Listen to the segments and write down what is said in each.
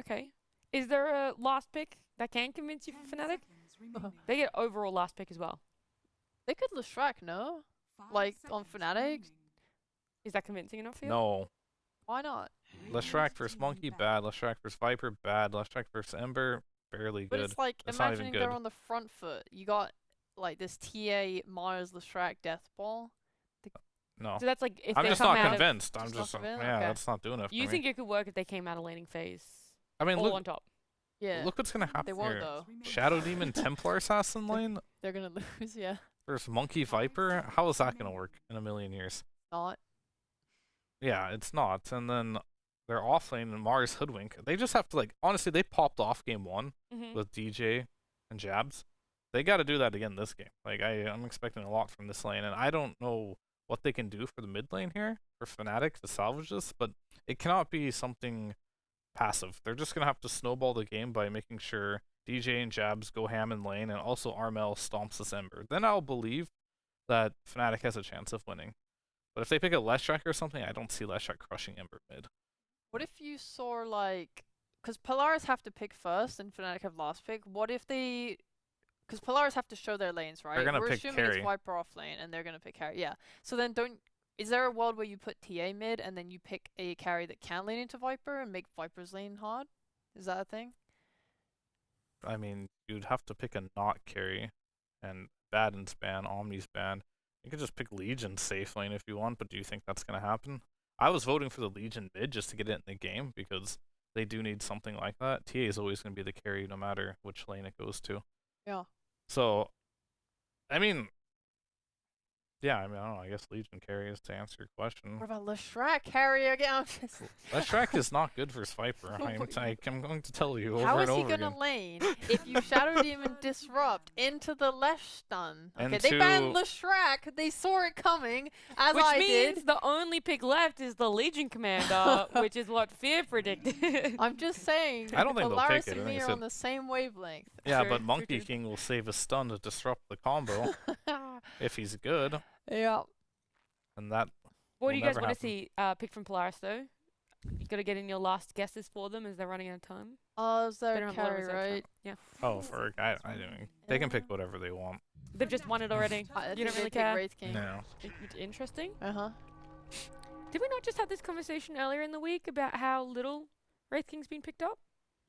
Okay. Is there a last pick that can convince you for Fnatic? They get overall last pick as well. They could Leshrac, no? Like, on Fnatic? Is that convincing enough for you? No. Why not? Leshrac versus Monkey, bad. Leshrac versus Viper, bad. Leshrac versus Ember, barely But good. it's like, That's not even imagining they're good. on the front foot. You got, like, this TA Mars Leshrac death ball. No. So that's like if I'm they just come not out convinced. Just I'm not just, convinced? yeah, Okay. that's not doing it for You me. think it could work if they came out of laning phase? I mean, All look, on top. Yeah. look what's gonna They happen won't, here. though. Shadow Demon Templar Assassin lane They're gonna lose, yeah. versus Monkey Viper. How is that gonna work in a million years? Not. Yeah, it's not. And then they're off lane and Mars Hoodwink. They just have to, like, honestly, they popped off game 1 Mm-hmm. with DJ and Jabs. They got to do that again this game. Like, I'm expecting a lot from this lane, and I don't know what they can do for the mid lane here for Fnatic to salvage this, but it cannot be something passive. They're just gonna have to snowball the game by making sure DJ and Jabs go ham in lane, and also Armel stomps this Ember. Then I'll believe that Fnatic has a chance of winning. But if they pick a Leshrac or something, I don't see Leshrac crushing Ember mid. What if you saw, like... Because Polaris have to pick first and Fnatic have last pick. What if they... Because Polaris have to show their lanes, right? gonna We're pick assuming carry. it's Viper off lane, and they're gonna pick carry. Yeah. So then don't... Is there a world where you put TA mid, and then you pick a carry that can lane into Viper and make Viper's lane hard? Is that a thing? I mean, you'd have to pick a not carry, and Baden's ban, Omni's ban. You could just pick Legion safe lane if you want, but do you think that's gonna happen? I was voting for the Legion mid just to get it in the game, because they do need something like that. TA is always gonna be the carry no matter which lane it goes to. Yeah. So, I mean, yeah, I don't know. I guess Legion carry is to answer your question. What about Leshrac carry again? Leshrac is not good for Viper. I'm going to tell you over How and is he over gonna again. lane if you Shadow Demon disrupt into the Lesh stun? Okay, they Into- banned Leshrac. They saw it coming, as Which I means did. the only pick left is the Legion Commander, which is what Fear predicted. I'm just saying. I don't think they'll Polaris pick it. I and think me it's are a- on the same wavelength. Yeah, True, but true, Monkey true. King will save a stun to disrupt the combo if he's good, Yeah. and that. What do you will guys never want to happen. see pick from Polaris, though? You got to get in your last guesses for them as they're running out of time. Oh, is They there don't a have a lot of carry, reserve time. right? Yeah. Oh, for a guy, I mean, they can pick whatever they want. They've just won it already. I You think don't they really pick care. Wraith King. No. Interesting. Uh-huh. Did we not just have this conversation earlier in the week about how little Wraith King's been picked up?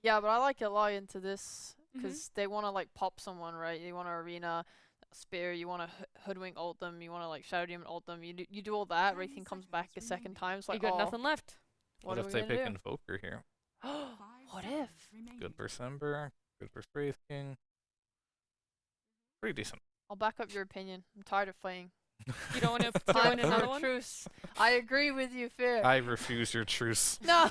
Yeah, but I like to lie into this Mhm. because they want to like pop someone, right? You want to arena spear, you want to hoodwink ult them, you want to like Shadow Demon ult them. You do all that. Wraith King comes back a second time. It's You like, got oh, nothing left. what What are if we they gonna pick do? Invoker here? What if? Good for Ember, good for Wraith King. Pretty decent. I'll back up your opinion. I'm tired of fighting. You don't want to throw Time in for another a one? truce. I agree with you, Fear. I refuse your truce. No.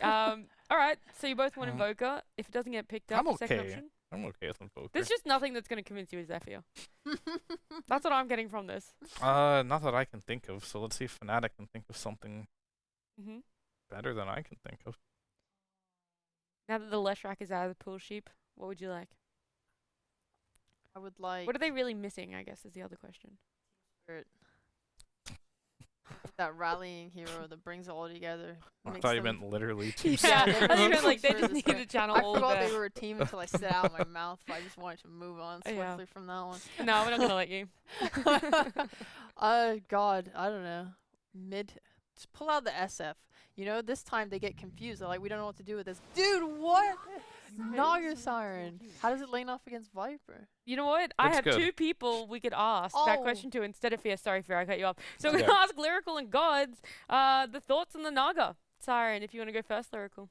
All right, so you both want Mm. Invoker. If it doesn't get picked up, I'm second okay. option. I'm okay with Invoker. There's just nothing that's going to convince you, is there, Fear? That's what I'm getting from this. Not that I can think of. So let's see if Fnatic can think of something hmm better than I can think of. Now that the Leshrac is out of the pool sheep, what would you like? I would like What are they really missing, I guess, is the other question. Spirit. That rallying hero that brings it all together. I makes thought you them- meant literally Team Yeah, they I was really even like, they sure just this need guy- to channel I all forgot of they were a team until I said it out of my mouth. But I just wanted to move on Yeah. swiftly from that one. No, we're not going to let you. God, I don't know. Just pull out the SF. You know, this time they get confused. They're like, we don't know what to do with this. Dude, what? Naga Siren. How does it lane off against Viper? You know what? I Looks have good. 2 people we could ask that Oh. question to instead of Fear. Sorry, Fear, I cut you off. So we're Okay. going to ask Lyrical and GoDz the thoughts on the Naga Siren, if you want to go first, Lyrical.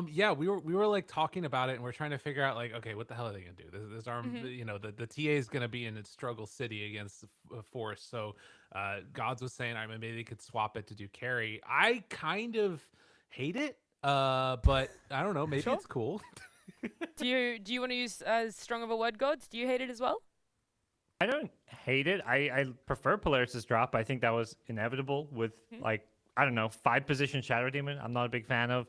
Yeah, we were like talking about it, and we're trying to figure out like, okay, what the hell are they gonna do? This arm, Mhm. you know, the TA is gonna be in its struggle city against the Force. So, GoDz was saying, I mean, maybe they could swap it to do carry. I kind of hate it, but I don't know, maybe Sure. it's cool. Do you want to use as strong of a word, GoDz? Do you hate it as well? I don't hate it. I prefer Polaris' drop. I think that was inevitable with like, I don't know, 5-position Shadow Demon. I'm not a big fan of.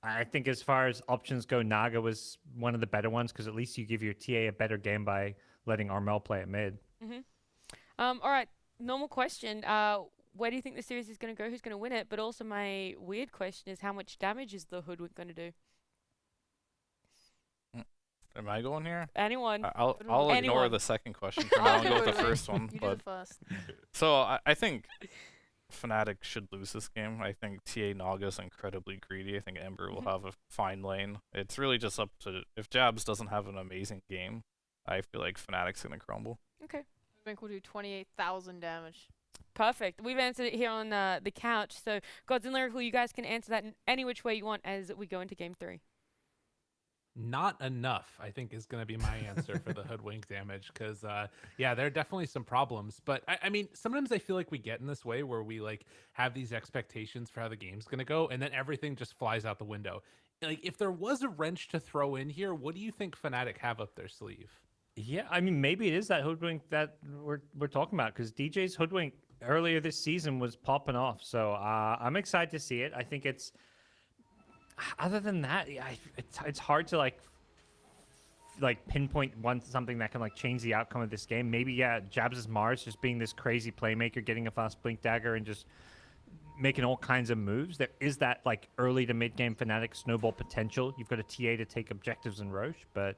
I think as far as options go, Naga was one of the better ones because at least you give your TA a better game by letting Armel play at mid. All right, normal question. where do you think the series is going to go? Who's going to win it? But also my weird question is how much damage is the Hoodwink going to do? Am I going here? Anyone? I'll ignore Anyone. the second question for now and go with the Hoodwink. first one. You But did it first. so I think Fnatic should lose this game. I think TA Naga's incredibly greedy. I think Ember will have a fine lane. It's really just up to if Jabs doesn't have an amazing game. I feel like Fnatic's gonna crumble. Okay. I think we'll do 28,000 damage. Perfect. We've answered it here on the couch. So, Gods and Lyrical, you guys can answer that in any which way you want as we go into game 3. Not enough, I think, is going to be my answer for the Hoodwink damage. Because, yeah, there are definitely some problems. But, I mean, sometimes I feel like we get in this way where we, like, have these expectations for how the game's going to go, and then everything just flies out the window. Like, if there was a wrench to throw in here, what do you think Fnatic have up their sleeve? Yeah, I mean, maybe it is that Hoodwink that we're talking about, because DJ's Hoodwink earlier this season was popping off. So I'm excited to see it. I think it's, other than that, it's hard to like pinpoint something that can like change the outcome of this game. Maybe, yeah, Jabs' Mars just being this crazy playmaker, getting a fast blink dagger and just making all kinds of moves. There is that like early to mid game Fnatic snowball potential. You've got a TA to take objectives in Roche, but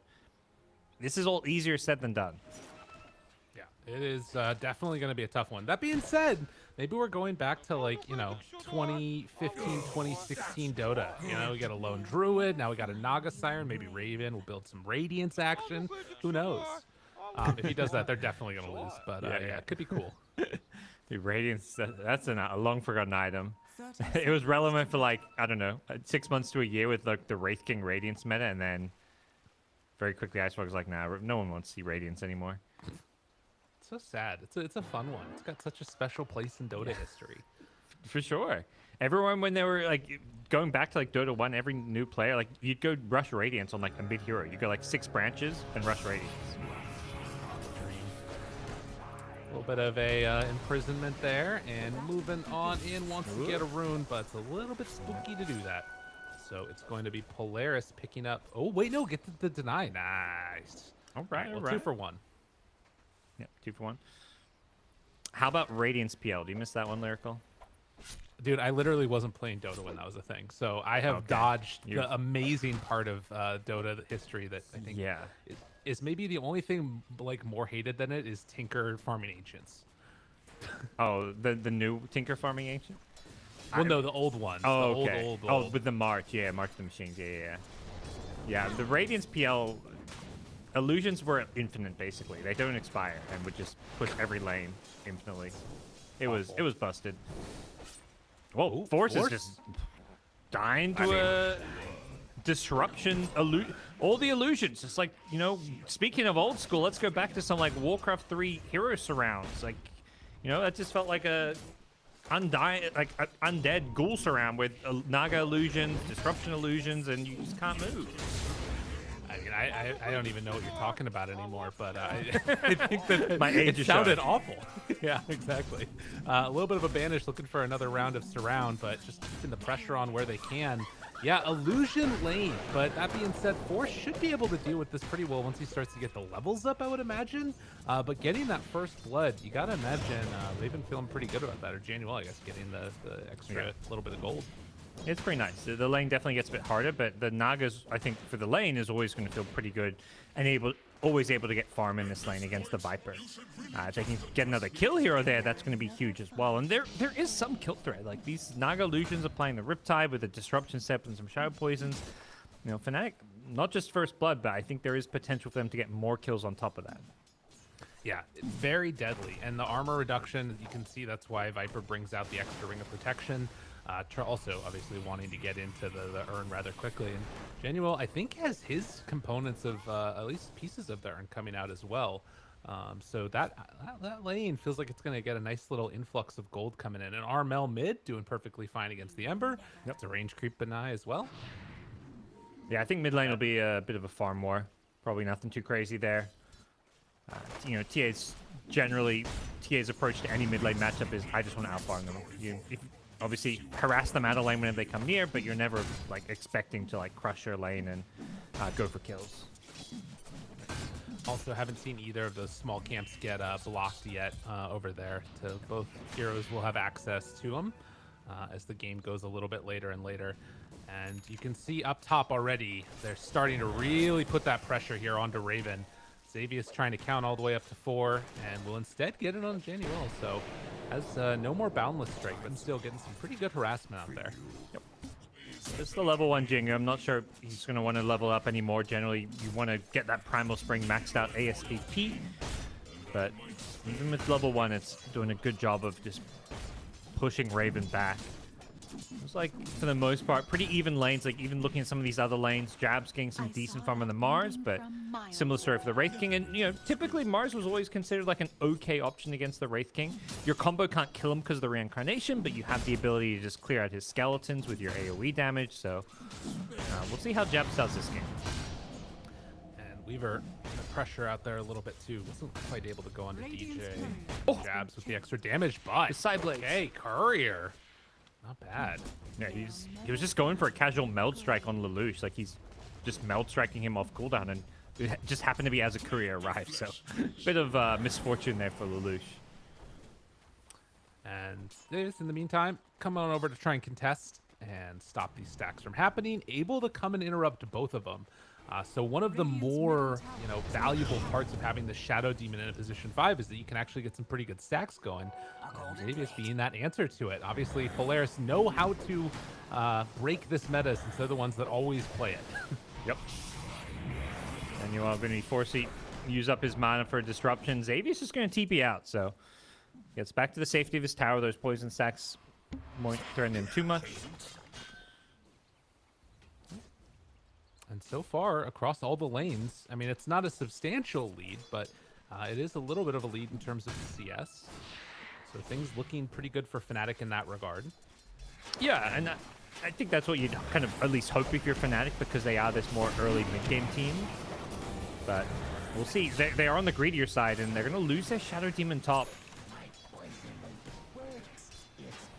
this is all easier said than done. Yeah, it is definitely going to be a tough one. That being said, maybe we're going back to, like, 2015, 2016 Dota. We got a Lone Druid. Now we got a Naga Siren. Maybe Raven will build some Radiance action. Who knows? If he does that, they're definitely going to lose. But, yeah, it could be cool. The Radiance, that's a long forgotten item. It was relevant for, like, I don't know, 6 months to a year with, like, the Wraith King Radiance meta, and then very quickly Icefrog was like, nah, no one wants to see Radiance anymore. So sad. It's a fun one. It's got such a special place in Dota history. For sure. Everyone, when they were like going back to like Dota 1, every new player, like you'd go rush Radiance on like a mid hero. You go like 6 branches and rush Radiance. A little bit of a imprisonment there, and moving on in wants to get a rune, but it's a little bit spooky to do that. So it's going to be Polaris picking up. Oh wait, no, get the deny. Nice. All right, well, 2 for 1. Yeah, 2 for 1. How about Radiance PL? Do you miss that one, Lyrical? Dude, I literally wasn't playing Dota when that was a thing, so I have dodged the amazing part of Dota history that I think is maybe the only thing like more hated than it is Tinker farming ancients. Oh, the new Tinker farming ancient? Well, no, the old one. Oh, the okay. old. Oh, with the March. Yeah, March the Machines. Yeah. Yeah, the Radiance PL illusions were infinite, basically. They don't expire and would just push every lane infinitely. It was busted. Whoa, Force is just dying to a disruption. All the illusions. It's like, speaking of old school, let's go back to some like Warcraft 3 hero surrounds. Like, that just felt like a undead ghoul surround with Naga illusions, disruption illusions, and you just can't move. I mean, I don't even know what you're talking about anymore, but I think that My age it sounded awful. Yeah, exactly. A little bit of a banish looking for another round of surround, but just keeping the pressure on where they can. Yeah, illusion lane, but that being said, Force should be able to deal with this pretty well once he starts to get the levels up, I would imagine. But getting that first blood, you gotta imagine they've been feeling pretty good about that, or Januel, I guess, getting the extra little bit of gold. It's pretty nice. The lane definitely gets a bit harder, but the Nagas, I think, for the lane is always going to feel pretty good and always able to get farm in this lane against the Viper. If they can get another kill here or there, that's going to be huge as well. And there is some kill threat. Like these Naga illusions applying the Riptide with the Disruption Step and some Shadow Poisons. Fnatic, not just first blood, but I think there is potential for them to get more kills on top of that. Yeah, very deadly. And the armor reduction, you can see that's why Viper brings out the extra ring of protection. Also, obviously, wanting to get into the urn rather quickly. And Januel, I think, has his components of at least pieces of the urn coming out as well. So that lane feels like it's going to get a nice little influx of gold coming in. And Armel mid doing perfectly fine against the Ember. Yep. It's a range creep Benai as well. Yeah, I think mid lane will be a bit of a farm war. Probably nothing too crazy there. TA's approach to any mid lane matchup is I just want to outfarm them. Obviously harass them out of lane whenever they come near, but you're never like expecting to like crush your lane and go for kills. Also haven't seen either of those small camps get blocked yet over there. So both heroes will have access to them as the game goes a little bit later and later. And you can see up top already, they're starting to really put that pressure here onto Raven. Xavius trying to count all the way up to 4 and will instead get it on Januel. So has no more Boundless Strike, but still getting some pretty good harassment out there. Yep. It's the level 1 Jingo. I'm not sure he's going to want to level up anymore. Generally, you want to get that Primal Spring maxed out ASAP. But even with level 1, it's doing a good job of just pushing Raven back. It's like, for the most part, pretty even lanes. Like, even looking at some of these other lanes, Jab's getting some decent farm on the Mars, but similar story for the Wraith King. And, you know, typically Mars was always considered like an okay option against the Wraith King. Your combo can't kill him because of the reincarnation, but you have the ability to just clear out his skeletons with your AoE damage. So, we'll see how Jab does this game. And Weaver, the pressure out there a little bit too. Wasn't quite able to go onto DJ. Jabs with the extra damage, but The side blade. okay, Courier. Not bad. Yeah, he was just going for a casual meld strike on Lelouch. Like, he's just meld striking him off cooldown, and it just happened to be as a courier arrived. So, bit of misfortune there for Lelouch. And Davis, in the meantime, come on over to try and contest and stop these stacks from happening. Able to come and interrupt both of them. So one of the more, valuable parts of having the Shadow Demon in a position 5 is that you can actually get some pretty good stacks going. Davis being that answer to it. Obviously, Polaris know how to break this meta since they're the ones that always play it. Yep. And you are going to be forced to use up his mana for disruption. Xavius is going to TP out, so gets back to the safety of his tower. Those poison stacks won't threaten him too much. And so far, across all the lanes, I mean, it's not a substantial lead, but it is a little bit of a lead in terms of the CS. So things looking pretty good for Fnatic in that regard. Yeah, and I think that's what you'd kind of at least hope if you're Fnatic, because they are this more early mid-game team. But we'll see. They are on the greedier side, and they're going to lose their Shadow Demon top.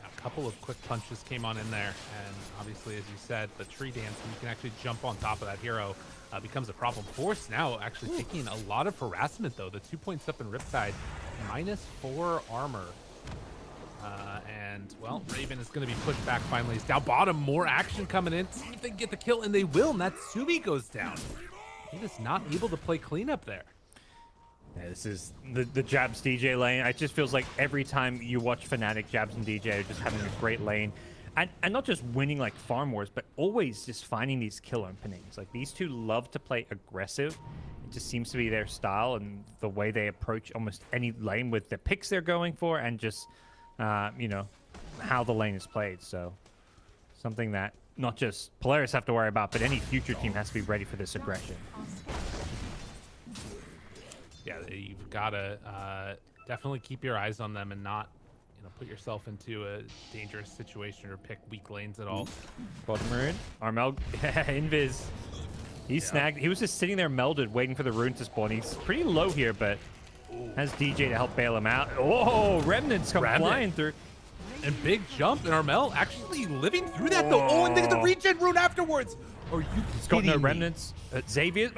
A couple of quick punches came on in there, and obviously, as you said, the tree dance, and you can actually jump on top of that hero, becomes a problem. Force now actually taking a lot of harassment, though. The 2 points up in Riptide, -4 armor. And, well, Raven is going to be pushed back finally. He's down bottom, more action coming in. See if they can get the kill, and they will, and that Subi goes down. He is not able to play clean up there. Yeah, this is the Jabs DJ lane. It just feels like every time you watch Fnatic, Jabs and DJ are just having a great lane. And not just winning like farm wars, but always just finding these kill openings. Like, these two love to play aggressive. It just seems to be their style and the way they approach almost any lane with the picks they're going for, and just, how the lane is played. So something that not just Polaris have to worry about, but any future team has to be ready for this aggression. Yeah, you've got to definitely keep your eyes on them and not, put yourself into a dangerous situation or pick weak lanes at all. Bottom rune. Armel, invis. He snagged. He was just sitting there melded, waiting for the rune to spawn. He's pretty low here, but has DJ to help bail him out. Oh, Remnants come flying through. And big jump, and Armel actually living through that, though. Oh, and they get the regen rune afterwards. Are you He's got no kidding me? Remnants. Xavier.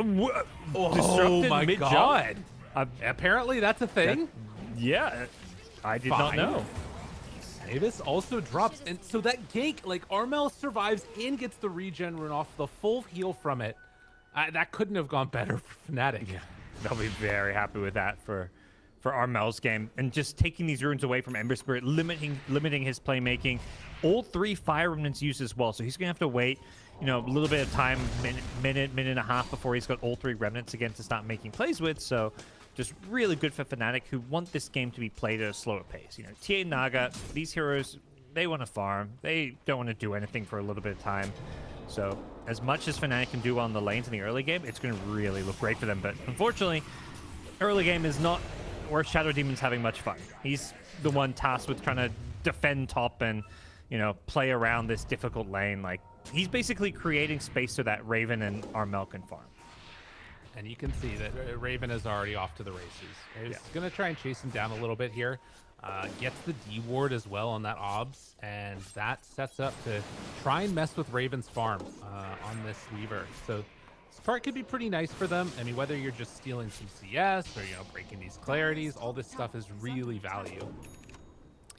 Oh, Disrupted my mid-jump. God. Apparently, that's a thing. Yeah, I did not know. Davis also drops, and so that gank, like, Armel survives and gets the regen rune off the full heal from it. That couldn't have gone better for Fnatic. Yeah, they'll be very happy with that for Armel's game, and just taking these runes away from Ember Spirit, limiting his playmaking. All 3 Fire Remnants used as well, so he's gonna have to wait, a little bit of time, minute and a half before he's got all 3 Remnants again to start making plays with. So just really good for Fnatic, who want this game to be played at a slower pace. TA Naga, these heroes, they want to farm. They don't want to do anything for a little bit of time. So as much as Fnatic can do well in the lanes in the early game, it's going to really look great for them. But unfortunately, early game is not where Shadow Demon's having much fun. He's the one tasked with trying to defend top and, play around this difficult lane. Like, he's basically creating space so that Raven and Armel can farm. And you can see that Raven is already off to the races. He's going to try and chase him down a little bit here. Gets the D ward as well on that obs, and that sets up to try and mess with Raven's farm on this Weaver. So this part could be pretty nice for them. I mean, whether you're just stealing some CS or, you know, breaking these clarities, all this stuff is really value.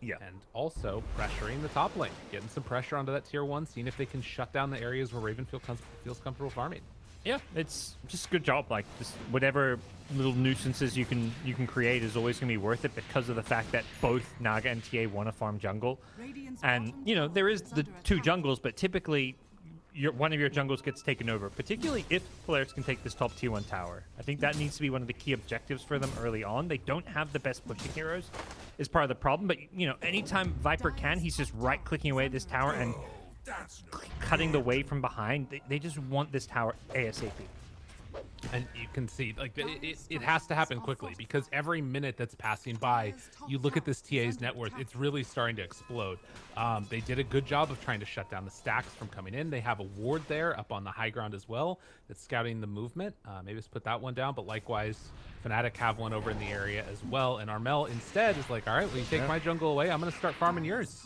Yeah. And also pressuring the top lane, getting some pressure onto that tier 1, seeing if they can shut down the areas where Raven feels comfortable farming. Yeah, it's just a good job. Like, just whatever little nuisances you can create is always going to be worth it because of the fact that both Naga and TA want to farm jungle. And, you know, there is the 2 jungles, but typically one of your jungles gets taken over, particularly if Polaris can take this top tier 1 tower. I think that needs to be one of the key objectives for them early on. They don't have the best pushing heroes is part of the problem, but, you know, anytime Viper can, he's just right-clicking away at this tower and cutting the way from behind. They just want this tower ASAP. And you can see, like, it has to happen quickly, because every minute that's passing by, you look at this TA's net worth, it's really starting to explode. They did a good job of trying to shut down the stacks from coming in. They have a ward there up on the high ground as well that's scouting the movement. Maybe let's put that one down, but likewise, Fnatic have one over in the area as well. And Armel instead is like, all right, well, you take my jungle away, I'm going to start farming yours.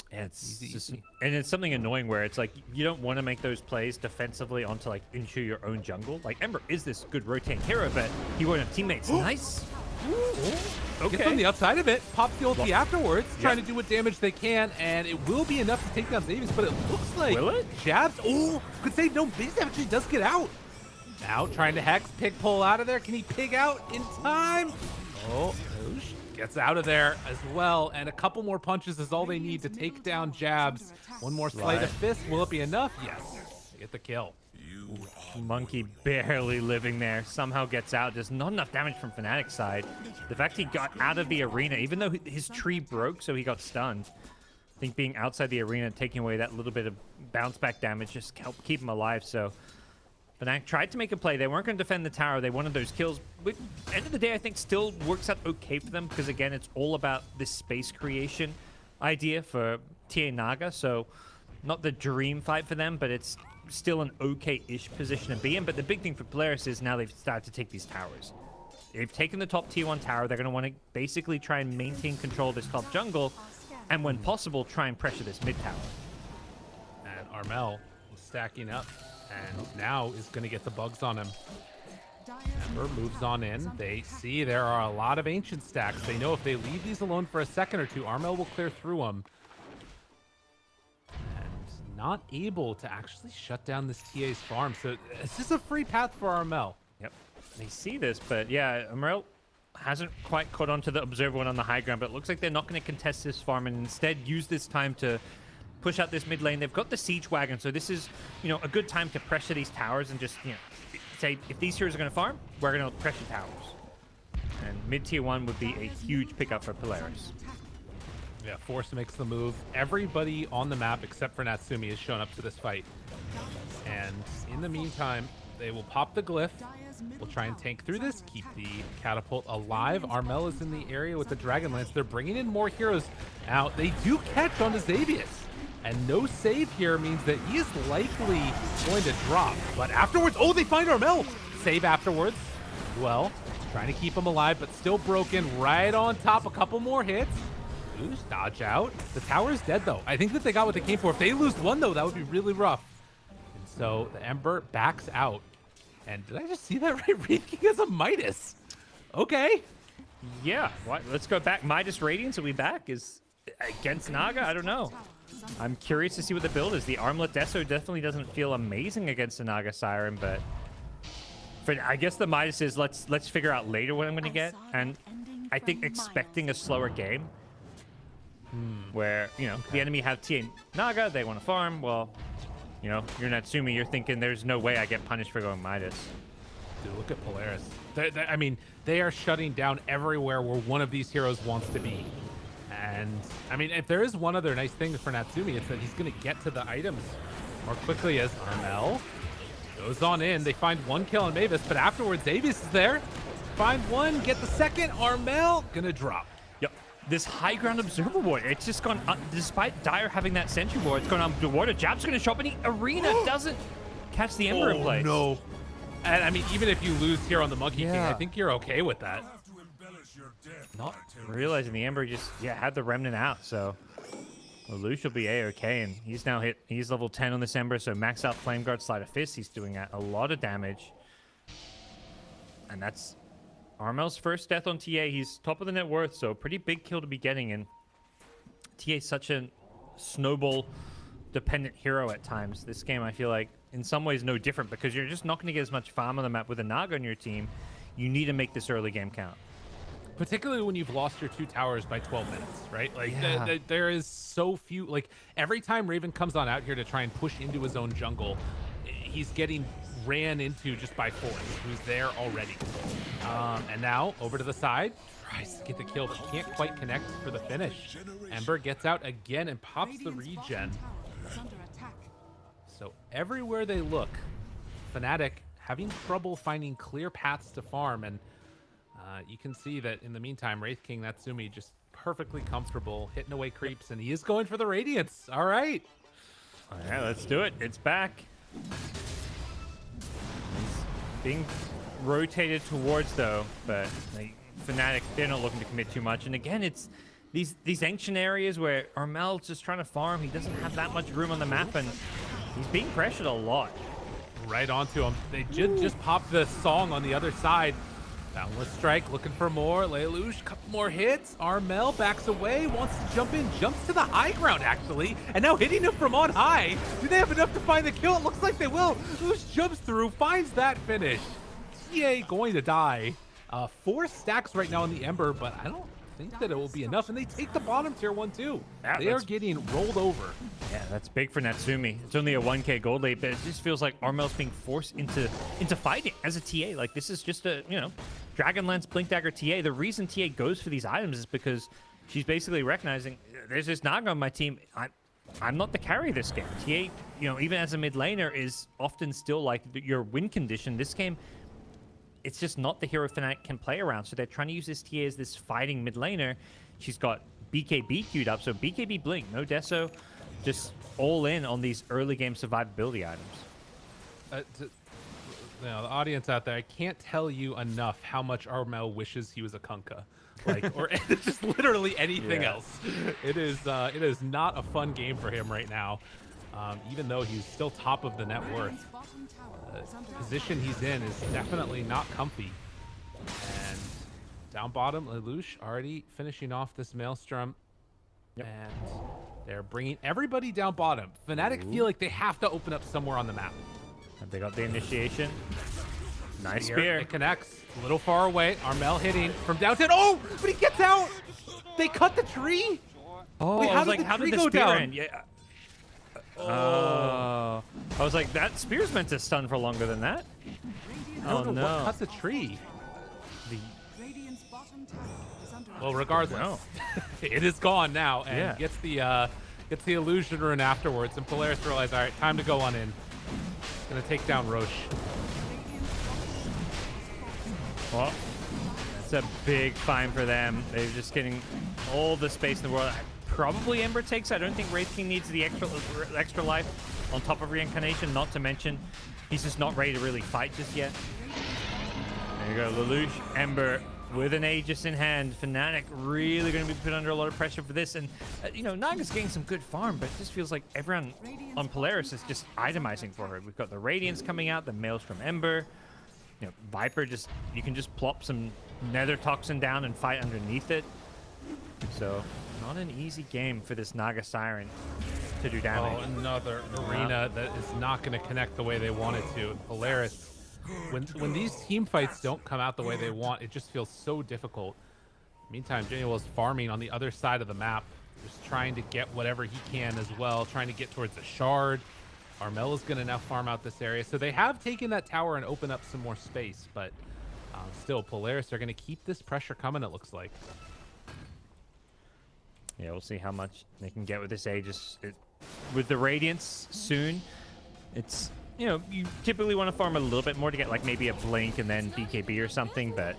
And it's just, and it's something annoying where it's like you don't want to make those plays defensively onto like into your own jungle. Like Ember is this good rotating hero, but he won't have teammates. Nice. Okay. Gets on the upside of it, pops the ulti afterwards, trying to do what damage they can, and it will be enough to take down Davies, but it looks like jabs. Oh, could say no, Base actually does get out. Now trying to hex, pig pull out of there. Can he pig out in time? Oh, gets out of there as well, and a couple more punches is all they need to take down Jabs. One more sleight of fist. Will it be enough? Yes. Get the kill. Monkey barely living there. Somehow gets out. There's not enough damage from Fnatic's side. The fact he got out of the arena, even though his tree broke, so he got stunned. I think being outside the arena, taking away that little bit of bounce back damage just helped keep him alive. So Fnatic tried to make a play. They weren't going to defend the tower. They wanted those kills. But end of the day, I think still works out okay for them because, again, it's all about this space creation idea for TA Naga. So not the dream fight for them, but it's still an okay-ish position to be in. But the big thing for Polaris is now they've started to take these towers. They've taken the top tier 1 tower. They're going to want to basically try and maintain control of this top jungle, and when possible, try and pressure this mid tower. And Armel is stacking up, and now is going to get the bugs on him. Ember moves on in. They see there are a lot of ancient stacks. They know if they leave these alone for a second or two, Armel will clear through them. And not able to actually shut down this TA's farm. So it's just a free path for Armel. Yep. They see this, but yeah, Armel hasn't quite caught on to the Observer one on the high ground, but it looks like they're not going to contest this farm and instead use this time to push out this mid lane. They've got the siege wagon, so this is, you know, a good time to pressure these towers and just, you know, say if these heroes are going to farm, we're going to pressure towers. And mid tier 1 would be a huge pickup for Polaris. Yeah, Force makes the move. Everybody on the map except for Natsumi has shown up to this fight. And in the meantime, they will pop the glyph. We'll try and tank through this, keep the catapult alive. Armel is in the area with the Dragon Lance. They're bringing in more heroes. Now, they do catch on to Xavius. And no save here means that he is likely going to drop. But afterwards, oh, they find Armel. Save afterwards. Well, trying to keep him alive, but still broken right on top. A couple more hits. Ooh, dodge out. The tower is dead, though. I think that they got what they came for. If they lose one, though, that would be really rough. And so the Ember backs out. And did I just see that right? Wreaking as a Midas. Okay. Yeah. What? Let's go back. Midas Radiance, are we back? Is against Naga? I don't know. I'm curious to see what the build is. The Armlet Deso definitely doesn't feel amazing against the Naga Siren, but I guess the Midas is let's figure out later what I'm going to get. And I think expecting a slower game where, you know, the enemy have TA Naga, they want to farm. Well, you know, you're Natsumi, you're thinking there's no way I get punished for going Midas. Dude, look at Polaris. I mean, they are shutting down everywhere where one of these heroes wants to be. And, I mean, if there is one other nice thing for Natsumi, it's that he's going to get to the items more quickly as Armel goes on in. They find one kill on Mavis, but afterwards, Xavius is there. Find one, get the second. Armel going to drop. Yep. This high ground Observer Ward, it's just gone, despite Dire having that sentry ward, it's gone underwater. Jab's going to show up, and Arena doesn't catch the Ember in place. No. And, I mean, even if you lose here on the Monkey King, I think you're okay with that. Not realizing the Ember just, had the Remnant out, so Lelouch will be A-okay, and he's now hit. He's level 10 on this Ember, so max out Flame Guard, Sleight of Fist. He's doing a lot of damage. And that's Armel's first death on TA. He's top of the net worth, so pretty big kill to be getting in. TA is such a snowball-dependent hero at times. This game, I feel like, in some ways, no different, because you're just not going to get as much farm on the map with a Naga on your team. You need to make this early game count. Particularly when you've lost your 2 towers by 12 minutes, right? Like, Yeah. there is so few. Like, every time Raven comes on out here to try and push into his own jungle, he's getting ran into just by Force, who's there already. And now, over to the side, tries to get the kill, but can't quite connect for the finish. Ember gets out again and pops the regen. So everywhere they look, Fnatic having trouble finding clear paths to farm, and you can see that in the meantime, Wraith King Natsumi just perfectly comfortable, hitting away creeps, and he is going for the Radiance. All right. All right, let's do it. It's back. He's being rotated towards, though, but Fnatic, they're not looking to commit too much. And again, it's these ancient areas where Armel's just trying to farm. He doesn't have that much room on the map, and he's being pressured a lot. Right onto him. They just popped the song on the other side. Boundless Strike, looking for more. Lelouch, couple more hits. Armel backs away, wants to jump in, jumps to the high ground, actually, and now hitting him from on high. Do they have enough to find the kill? It looks like they will. Lelouch jumps through, finds that finish. TA going to die. 4 stacks right now on the Ember, but I don't think that it will be enough, and they take the bottom tier 1 too. Yeah, they are getting rolled over. Yeah, that's big for Natsumi. It's only a 1k gold lead, but it just feels like Armel's being forced into fighting as a TA. Like, this is just a, Dragonlance Blink Dagger TA. The reason TA goes for these items is because she's basically recognizing there's this Naga on my team. I'm not the carry this game. TA, even as a mid laner, is often still like your win condition. This game, it's just not the hero Fnatic can play around. So they're trying to use this TA as this fighting mid laner. She's got BKB queued up, so BKB Blink, no Deso, just all in on these early game survivability items. The audience out there, I can't tell you enough how much Armel wishes he was a Kunkka, or just literally anything else. It is not a fun game for him right now, even though he's still top of the net worth. The position he's in is definitely not comfy. And down bottom, Lelouch already finishing off this Maelstrom. And they're bringing everybody down bottom. Fnatic feel like they have to open up somewhere on the map. And they got the initiation. Nice Here, spear. it connects. A little far away. Armel hitting from downtown. Oh, but he gets out. They cut the tree. Oh, wait, I was like, how did the spear down? end? Yeah. Oh. I was like, that spear's meant to stun for longer than that. I don't know what cut the tree. Well, regardless, it is gone now, and gets the illusion rune afterwards. And Polaris realized, all right, time to go on in. Gonna take down Roche. Well, that's a big fine for them. They're just getting all the space in the world. Probably Ember takes. I don't think Wraith King needs the extra life on top of reincarnation. Not to mention, he's just not ready to really fight just yet. There you go, Lelouch, Ember with an Aegis in hand. Fnatic really going to be put under a lot of pressure for this. And, Naga's getting some good farm, but it just feels like everyone on Polaris is just itemizing for her. We've got the Radiance coming out, the Maelstrom Ember. Viper, you can just plop some Nether Toxin down and fight underneath it. So, not an easy game for this Naga Siren to do damage. Oh, another arena that is not going to connect the way they want it to. Polaris, when these team fights don't come out the way they want, it just feels so difficult. Meantime, Genuel is farming on the other side of the map, just trying to get whatever he can as well, trying to get towards the shard. Armel is going to now farm out this area. So they have taken that tower and opened up some more space, but still, Polaris are going to keep this pressure coming, it looks like. Yeah, we'll see how much they can get with this Aegis. With the Radiance soon, it's, you typically want to farm a little bit more to get like maybe a Blink and then BKB or something, but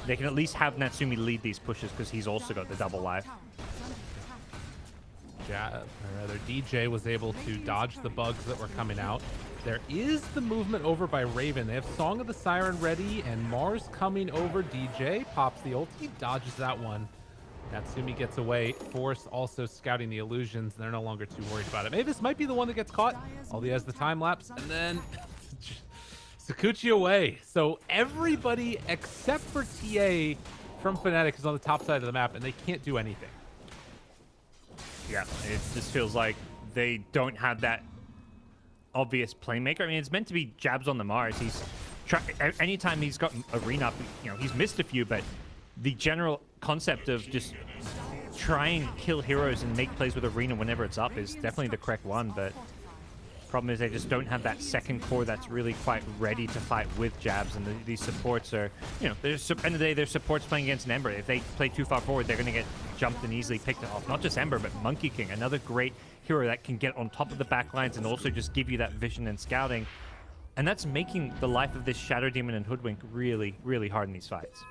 they can at least have Natsumi lead these pushes because he's also got the double life. DJ was able to dodge the bugs that were coming out. There is the movement over by Raven. They have Song of the Siren ready, and Mars coming over. DJ pops the ulti, dodges that one. Natsumi gets away. Force also scouting the illusions. They're no longer too worried about it. Maybe this might be the one that gets caught. Aldi has the time lapse, and then Sakuchi away. So everybody except for TA from Fnatic is on the top side of the map, and they can't do anything. Yeah, it just feels like they don't have that obvious playmaker. I mean, it's meant to be Jabs on the Mars. Anytime he's got arena up, he's missed a few, but the general concept of just try and kill heroes and make plays with arena whenever it's up is definitely the correct one. But problem is they just don't have that second core that's really quite ready to fight with Jabs, and these supports are, end of the day, their supports playing against an Ember. If they play too far forward, they're going to get jumped and easily picked off. Not just Ember, but Monkey King, another great hero that can get on top of the backlines and also just give you that vision and scouting. And that's making the life of this Shadow Demon and Hoodwink really, really hard in these fights.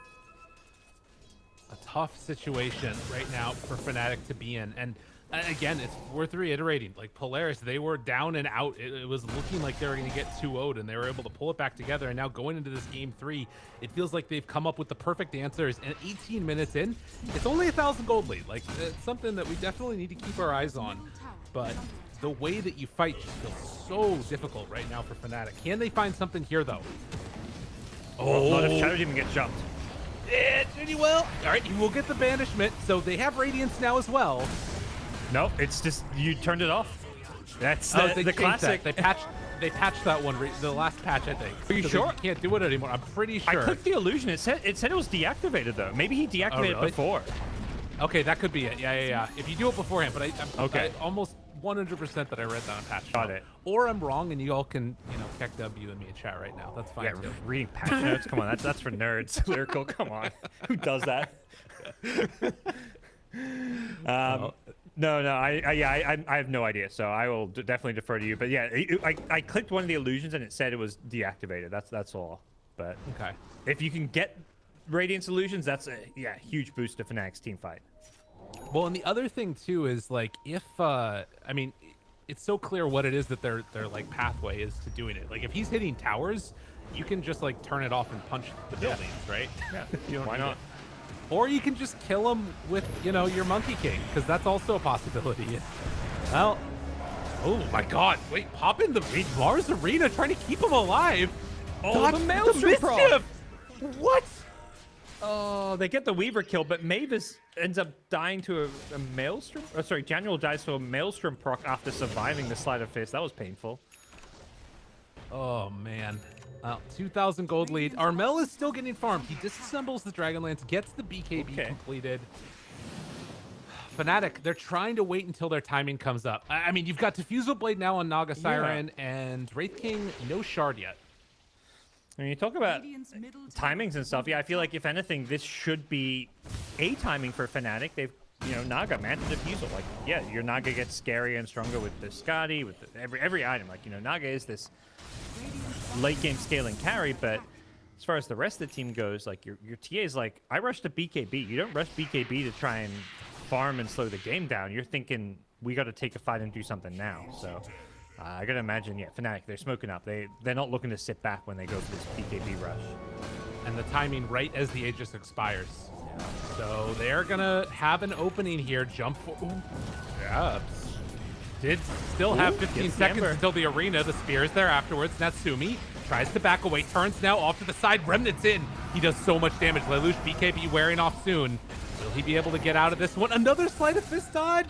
A tough situation right now for Fnatic to be in. And again, it's worth reiterating. Like Polaris, they were down and out. It was looking like they were going to get 2-0'd, and they were able to pull it back together. And now going into this game 3, it feels like they've come up with the perfect answers. And 18 minutes in, it's only 1,000 gold lead. Like, it's something that we definitely need to keep our eyes on. But the way that you fight just feels so difficult right now for Fnatic. Can they find something here, though? Oh, not if Shadow Demon gets jumped. Pretty well. All right, you will get the banishment. So they have Radiance now as well. No, it's just you turned it off. That's the classic. That. They patched that one the last patch, I think. Are you sure? You can't do it anymore. I'm pretty sure. I clicked the illusion. It said it was deactivated though. Maybe he deactivated it before. Okay, that could be it. Yeah. If you do it beforehand, but I almost 100% that I read that on patch. Got it. Or I'm wrong, and you all can check W and me in chat right now. That's fine. Yeah, too. reading patch notes. Come on, that's for nerds. Lyrical. Come on, who does that? No, I have no idea, so I will definitely defer to you. But yeah, I clicked one of the illusions and it said it was deactivated. That's all. But okay, if you can get Radiance illusions, that's a huge boost to Fnatic's team fight. Well, and the other thing too is like if I mean, it's so clear what it is that their like pathway is to doing it. Like if he's hitting towers, you can just like turn it off and punch the buildings, right? Yeah, why not? Or you can just kill him with, your Monkey King, because that's also a possibility. Well, oh my God! Wait, pop in the Mars Arena, trying to keep him alive. Oh, the Maelstrom mischief! What? Oh, they get the Weaver kill, but Mavis ends up dying to a Maelstrom. Oh, sorry, Janual dies to a Maelstrom proc after surviving the Sleight of Fist. That was painful. Oh man. 2,000 gold lead. Armel is still getting farmed. He disassembles the Dragonlance, gets the BKB completed. Fnatic, they're trying to wait until their timing comes up. I mean, you've got Diffusal Blade now on Naga Siren, and Wraith King, no shard yet. When you talk about timings and stuff, I feel like if anything, this should be a timing for Fnatic. They've, Naga, Mantle Diffusal. Like, your Naga gets scarier and stronger with the Scotty, with every item. Like, Naga is this late game scaling carry, but as far as the rest of the team goes, like your TA is like, I rush to BKB. You don't rush BKB to try and farm and slow the game down. You're thinking we got to take a fight and do something now. So I gotta imagine, Fnatic, they're smoking up. They're not looking to sit back when they go for this BKB rush. And the timing right as the Aegis expires. Yeah. So they're gonna have an opening here. Jump for did still have 15 seconds until the arena. The spear is there afterwards. Natsumi tries to back away, turns now off to the side. Remnant's in. He does so much damage. Lelouch BKB wearing off soon. Will he be able to get out of this one? Another Sleight of Fist dodge.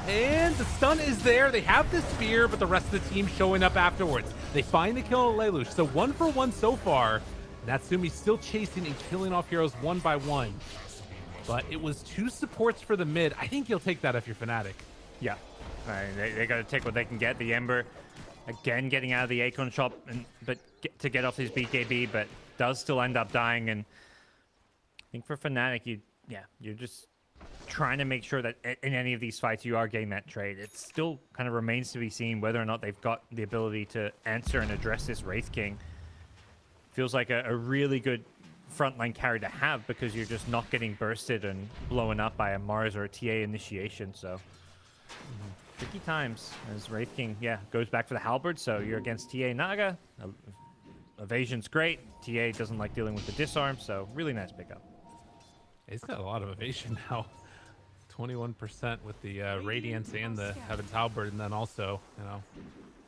And the stun is there. They have the spear, but the rest of the team showing up afterwards. They find the kill on Lelouch. So 1 for 1 so far. Natsumi still chasing and killing off heroes one by one. But it was 2 supports for the mid. I think you'll take that if you're Fnatic. Yeah. They got to take what they can get. The Ember, again, getting out of the Acorn shop to get off his BKB, but does still end up dying. And I think for Fnatic, you're just trying to make sure that in any of these fights you are getting that trade. It still kind of remains to be seen whether or not they've got the ability to answer and address this Wraith King. Feels like a really good frontline carry to have, because you're just not getting bursted and blown up by a Mars or a TA initiation. So tricky times as Wraith King, goes back for the halberd. So you're against TA Naga. Evasion's great. TA doesn't like dealing with the disarm, so really nice pickup. He's got a lot of evasion now. 21% with the Radiance and the Heaven's Halberd, and then also, you know,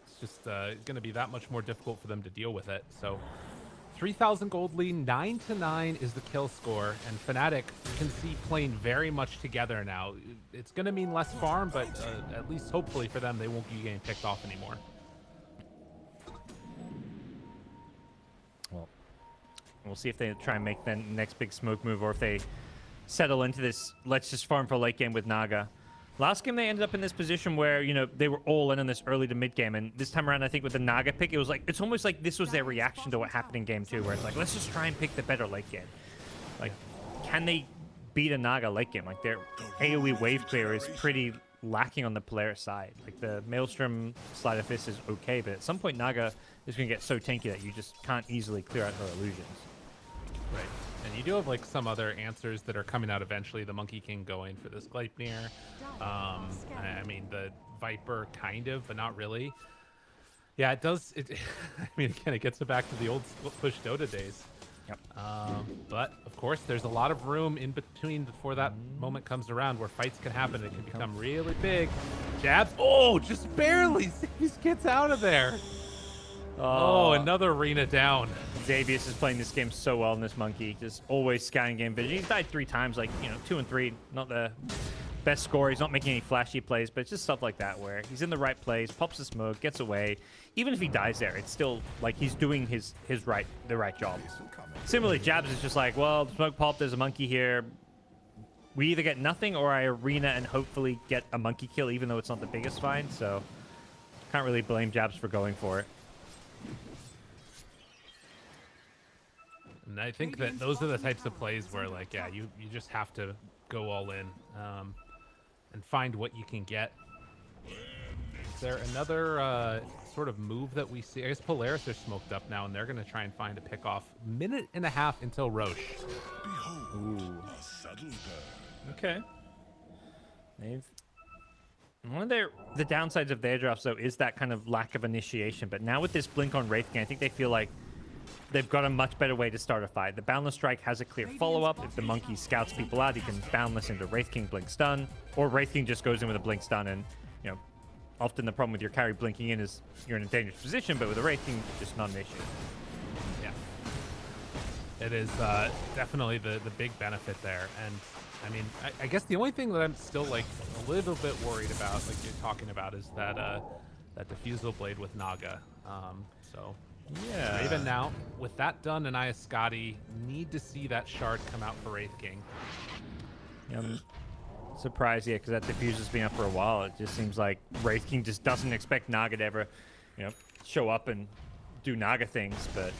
it's just going to be that much more difficult for them to deal with it. So 3,000 gold lead, 9-9 is the kill score, and Fnatic can see playing very much together now. It's going to mean less farm, but at least hopefully for them, they won't be getting picked off anymore. Well, we'll see if they try and make the next big smoke move, or if they settle into this, let's just farm for late game with Naga. Last game, they ended up in this position where, you know, they were all in on this early to mid game. And this time around, I think with the Naga pick, it was like, it's almost like this was their reaction to what happened in game 2, where it's like, let's just try and pick the better late game. Like, can they beat a Naga late game? Like, their AoE wave clear is pretty lacking on the Polaris side. Like, the Maelstrom Sleight of Fist is okay, but at some point, Naga is going to get so tanky that you just can't easily clear out her illusions. Right. And you do have like some other answers that are coming out eventually. The Monkey King going for this Gleipnir. I mean, the Viper kind of, but not really. Yeah, it does. I mean, again, it gets it back to the old push Dota days. Yep. But of course, there's a lot of room in between before that moment comes around where fights can happen. It can become really big. Jabs. Oh, just barely. Xavius gets out of there. Oh, another arena down. Xavius is playing this game so well in this Monkey. Just always scanning game vision. He's died 3 times, like, you know, 2 and 3. Not the best score. He's not making any flashy plays, but it's just stuff like that where he's in the right place, pops the smoke, gets away. Even if he dies there, it's still like he's doing the right job. Similarly, Jabs is just like, well, smoke pop, there's a Monkey here. We either get nothing or I arena and hopefully get a Monkey kill, even though it's not the biggest find. So can't really blame Jabs for going for it. And I think that those are the types of plays where, like, yeah, you just have to go all in and find what you can get. Is there another sort of move that we see? I guess Polaris are smoked up now, and they're going to try and find a pick off. 1.5 minutes until Roche. Ooh. Okay. One of the downsides of their drafts, though, is that kind of lack of initiation. But now with this blink on Wraith King, I think they feel like they've got a much better way to start a fight. The Boundless Strike has a clear follow-up. If the Monkey scouts people out, he can Boundless into Wraith King Blink Stun, or Wraith King just goes in with a Blink Stun. And, you know, often the problem with your carry blinking in is you're in a dangerous position, but with a Wraith King, just not an issue. Yeah. It is definitely the big benefit there. And, I mean, I guess the only thing that I'm still, like, a little bit worried about, like you're talking about, is that that Diffusal Blade with Naga. So... yeah. Raven now, with that done, and Iascati need to see that shard come out for Wraith King. Yeah, I'm surprised, yeah, because that diffuse has been up for a while. It just seems like Wraith King just doesn't expect Naga to ever, you know, show up and do Naga things, but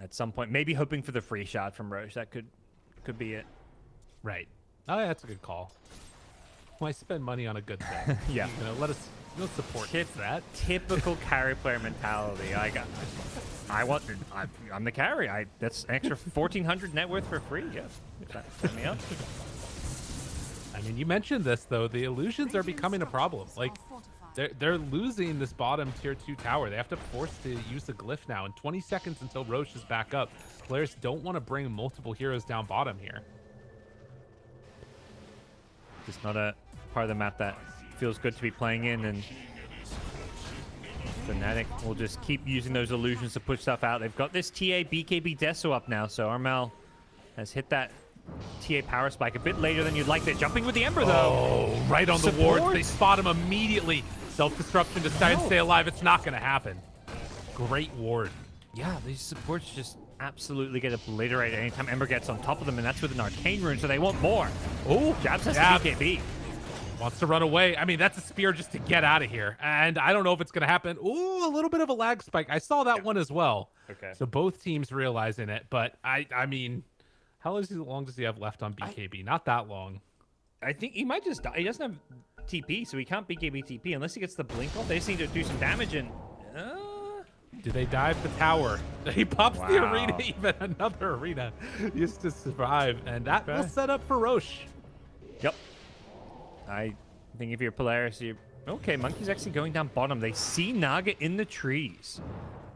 at some point, maybe hoping for the free shot from Roche. That could be it. Right. Oh, yeah, that's a good call. Why spend money on a good thing? Yeah. You know, let us support that. Typical carry player mentality. I'm the carry. That's an extra 1,400 net worth for free. Yeah, sign me up. I mean, you mentioned this though. The illusions are becoming a problem. Like, they're losing this bottom tier 2 tower. They have to force to use the glyph now. In 20 seconds until Roche is back up. Players don't want to bring multiple heroes down bottom here. Just not a part of the map that feels good to be playing in, and Fnatic will just keep using those illusions to push stuff out. They've got this TA BKB Deso up now, so Armel has hit that TA power spike a bit later than you'd like. They're jumping with the Ember, though. Oh, right on the ward. They spot him immediately. Self-disruption to stay alive. It's not going to happen. Great ward. Yeah, these supports just absolutely get obliterated anytime Ember gets on top of them, and that's with an Arcane Rune, so they want more. Oh, Jabs has the BKB. Wants to run away. I mean, that's a spear just to get out of here. And I don't know if it's going to happen. Ooh, a little bit of a lag spike. I saw that one as well. Okay. So both teams realizing it. But I mean, how long does he have left on BKB? Not that long. I think he might just die. He doesn't have TP, so he can't BKB TP unless he gets the blink off. They just need to do some damage, and do they dive the tower? He pops the arena, even another arena, just to survive. And that will set up for Roche. Yep. I think if you're Polaris, you're... Okay, Monkey's actually going down bottom. They see Naga in the trees.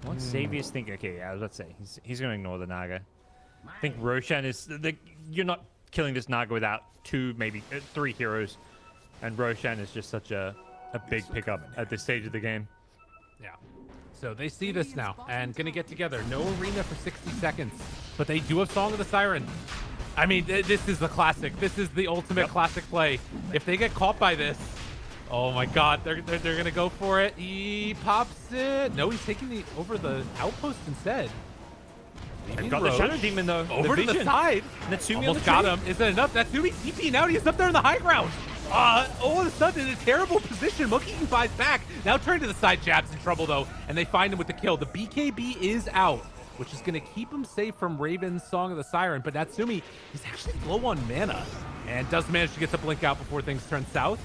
What's Xavius think? Okay, yeah, I was about to say, he's going to ignore the Naga. I think Roshan is... you're not killing this Naga without 2, maybe 3 heroes. And Roshan is just such a big pickup at this stage of the game. Yeah. So they see this now and gonna get together. No arena for 60 seconds, but they do have Song of the Siren. I mean, this is the classic. This is the ultimate classic play. If they get caught by this, oh my God, they're gonna go for it. He pops it. No, he's taking over the outpost instead. They've got the Shadow Demon though. Over to the side. Natsumi almost got him. Is that enough? Natsumi TP now. He's up there in the high ground. All of a sudden in a terrible position. Mookie buys back. Now turn to the side. Jab's in trouble though, and they find him with the kill. The BKB is out, which is going to keep him safe from Raven's Song of the Siren. But Natsumi, he's actually low on mana and does manage to get the blink out before things turn south.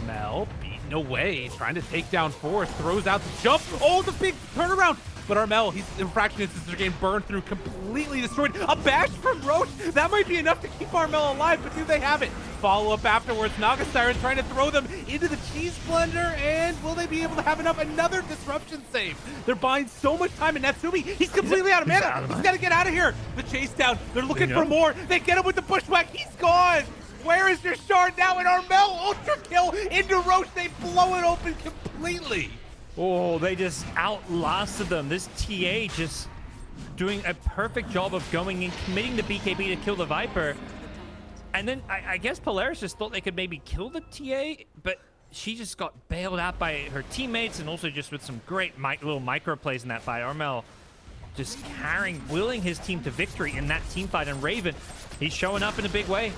Mel beaten away, trying to take down Force, throws out the jump. Oh, the big turnaround. But Armel, he's infraction instances are getting burned through, completely destroyed. A bash from Roche, that might be enough to keep Armel alive, but do they have it? Follow up afterwards, Naga Siren trying to throw them into the cheese blender, and will they be able to have enough? Another disruption save. They're buying so much time, and Natsumi, he's completely out of mana. He's got to get out of here. The chase down, they're looking for more. They get him with the bushwhack, he's gone. Where is your shard now? And Armel ultra kill into Roche, they blow it open completely. Oh, they just outlasted them. This TA just doing a perfect job of going in, committing the BKB to kill the Viper. And then I guess Polaris just thought they could maybe kill the TA, but she just got bailed out by her teammates and also just with some great little micro plays in that fight. Armel just willing his team to victory in that team fight. And Raven, he's showing up in a big way.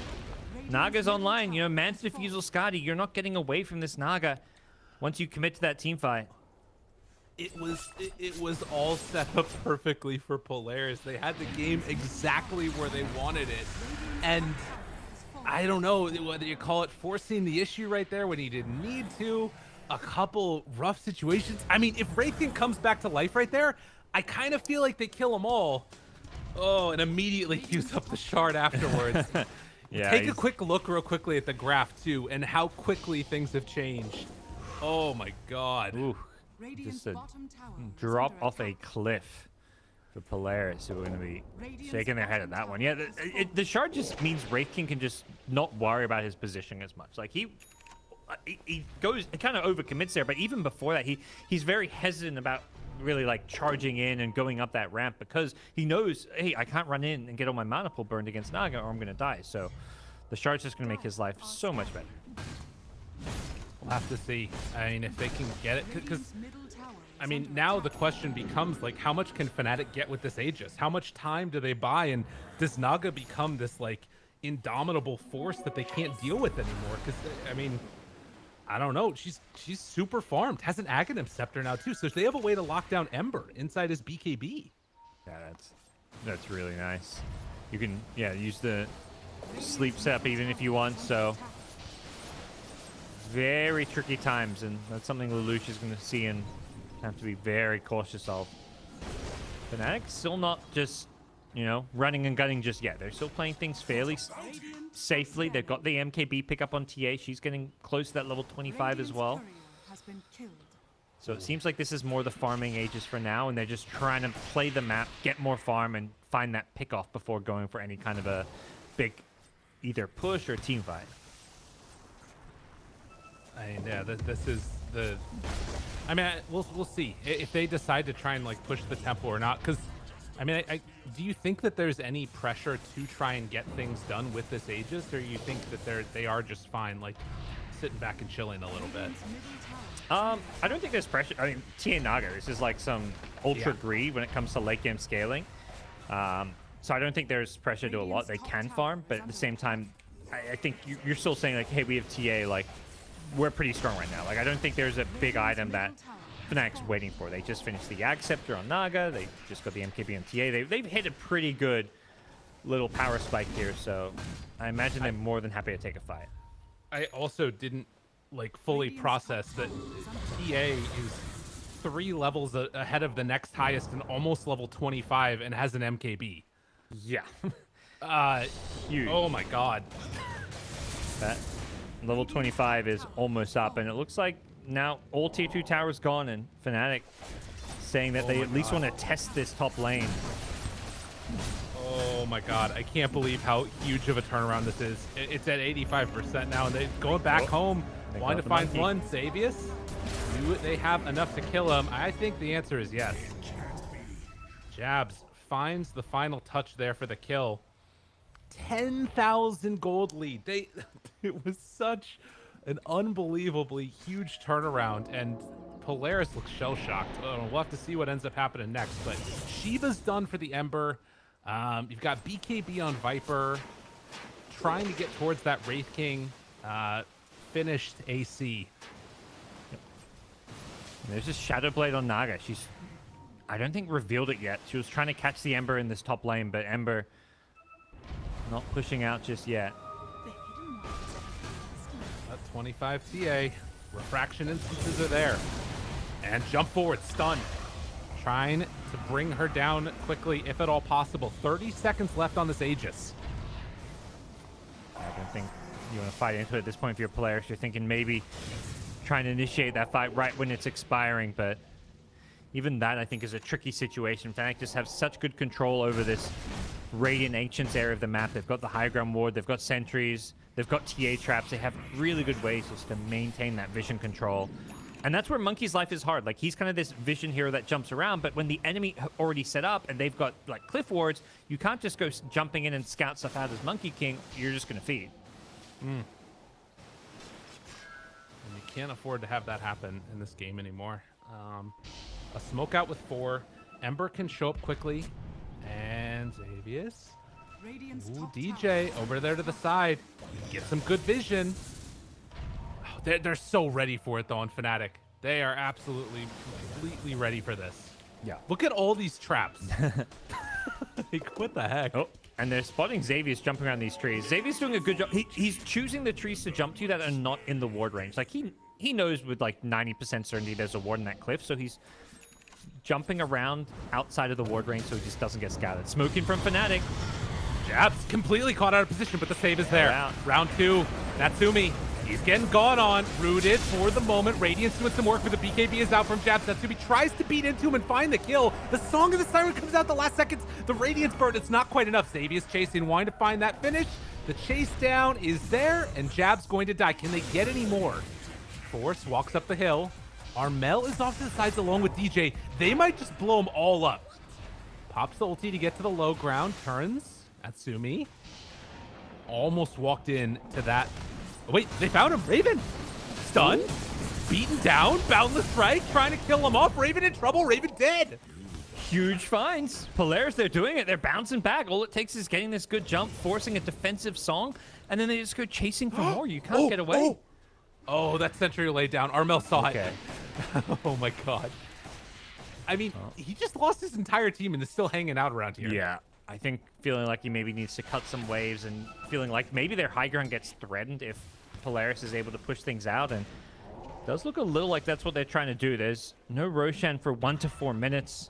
Naga's online, you know, Man's Diffusal Skadi, you're not getting away from this Naga once you commit to that team fight. It was all set up perfectly for Polaris. They had the game exactly where they wanted it. And I don't know whether you call it forcing the issue right there when he didn't need to. A couple rough situations. I mean, if Wraithen comes back to life right there, I kind of feel like they kill them all. Oh, and immediately use up the shard afterwards. Yeah, Take a quick look real quickly at the graph too and how quickly things have changed. Oh my God. Ooh. Just a drop off a cliff for Polaris, who are going to be shaking their head at that one. Yeah, the shard just means Wraithen can just not worry about his position as much. Like he kind of overcommits there, but even before that, he's very hesitant about really like charging in and going up that ramp because he knows, hey, I can't run in and get all my mana pool burned against Naga or I'm going to die. So the shard's just going to make his life so much better. We'll have to see. I mean, if they can get it, because I mean, now the question becomes like, how much can Fnatic get with this Aegis? How much time do they buy, and does Naga become this like indomitable force that they can't deal with anymore? Because I mean, I don't know. She's super farmed. Has an Aghanim Scepter now too, so they have a way to lock down Ember inside his BKB. Yeah, that's really nice. You can use the sleep setup even if you want. So. Very tricky times, and that's something Lelouch is going to see and have to be very cautious of. Fnatic still not just, you know, running and gunning just yet. They're still playing things fairly safely. They've got the MKB pickup on TA. She's getting close to that level 25 as well. So it seems like this is more the farming Aegis for now, and they're just trying to play the map, get more farm, and find that pick off before going for any kind of a big either push or team fight. I mean, yeah, this is the. I mean, we'll see if they decide to try and like push the tempo or not. Because, I mean, do you think that there's any pressure to try and get things done with this Aegis, or you think that they are just fine, like sitting back and chilling a little bit? I don't think there's pressure. I mean, TA Naga, this is like some ultra greed when it comes to late game scaling. So I don't think there's pressure to a lot. They can farm, but at the same time, I think you're still saying like, hey, we have TA, like. We're pretty strong right now. Like, I don't think there's a big item that Fnatic's waiting for. They just finished the Yag Scepter on Naga. They just got the MKB on TA. They've hit a pretty good little power spike here, so I imagine they're more than happy to take a fight. I also didn't like fully process that TA is 3 levels ahead of the next highest and almost level 25 and has an MKB. Yeah. Huge. Oh my God. That level 25 is almost up, and it looks like now all tier 2 towers gone, and Fnatic saying that they at least want to test this top lane. Oh my god, I can't believe how huge of a turnaround this is. It's at 85% now, and they're going back home. Wanting to find one. Xavius, do they have enough to kill him? I think the answer is yes. Jabs finds the final touch there for the kill. 10,000 gold lead. It was such an unbelievably huge turnaround, and Polaris looks shell-shocked. We'll have to see what ends up happening next, but Shiva's done for the Ember. You've got BKB on Viper, trying to get towards that Wraith King. Finished AC. There's a Shadow Blade on Naga. She's, I don't think, revealed it yet. She was trying to catch the Ember in this top lane, but Ember not pushing out just yet. That 25 TA. Refraction instances are there. And jump forward, stun. Trying to bring her down quickly, if at all possible. 30 seconds left on this Aegis. I don't think you want to fight into it at this point if you're Polaris. You're thinking maybe trying to initiate that fight right when it's expiring, but even that, I think, is a tricky situation. Fnatic just have such good control over this Radiant Ancients area of the map. They've got the high ground ward, they've got sentries, they've got TA traps. They have really good ways just to maintain that vision control. And that's where Monkey's life is hard. Like, he's kind of this vision hero that jumps around, but when the enemy already set up and they've got, like, cliff wards, you can't just go jumping in and scout stuff out as Monkey King. You're just going to feed. And you can't afford to have that happen in this game anymore. A smoke out with 4. Ember can show up quickly. And Xavius. Ooh, DJ over there to the side. Get some good vision. Oh, they're so ready for it, though, on Fnatic. They are absolutely, completely ready for this. Yeah. Look at all these traps. Like, what the heck? Oh, and they're spotting Xavius jumping around these trees. Xavius doing a good job. He's choosing the trees to jump to that are not in the ward range. Like, he knows with, like, 90% certainty there's a ward in that cliff, so he's jumping around outside of the ward range so he just doesn't get scouted. Smoking from Fnatic. Jabs completely caught out of position, but the save is there. Round 2, Natsumi. He's getting gone on. Rooted for the moment. Radiant's doing some work, but the BKB is out from Jabs. Natsumi tries to beat into him and find the kill. The Song of the Siren comes out the last seconds. The Radiance burn, it's not quite enough. Xavius chasing, wanting to find that finish. The chase down is there, and Jabs going to die. Can they get any more? Force walks up the hill. Armel is off to the sides along with DJ. They might just blow them all up. Pops the ulti to get to the low ground. Turns. Natsumi almost walked in to that. Oh, wait, they found him. Raven. Stunned. Beaten down. Boundless Strike. Trying to kill him off. Raven in trouble. Raven dead. Huge finds. Polaris, they're doing it. They're bouncing back. All it takes is getting this good jump, forcing a defensive Song, and then they just go chasing for more. You can't get away. Oh, that sentry laid down. Armel saw it. Oh my god. I mean, he just lost his entire team and is still hanging out around here. Yeah. I think feeling like he maybe needs to cut some waves and feeling like maybe their high ground gets threatened if Polaris is able to push things out. And it does look a little like that's what they're trying to do. There's no Roshan for 1 to 4 minutes.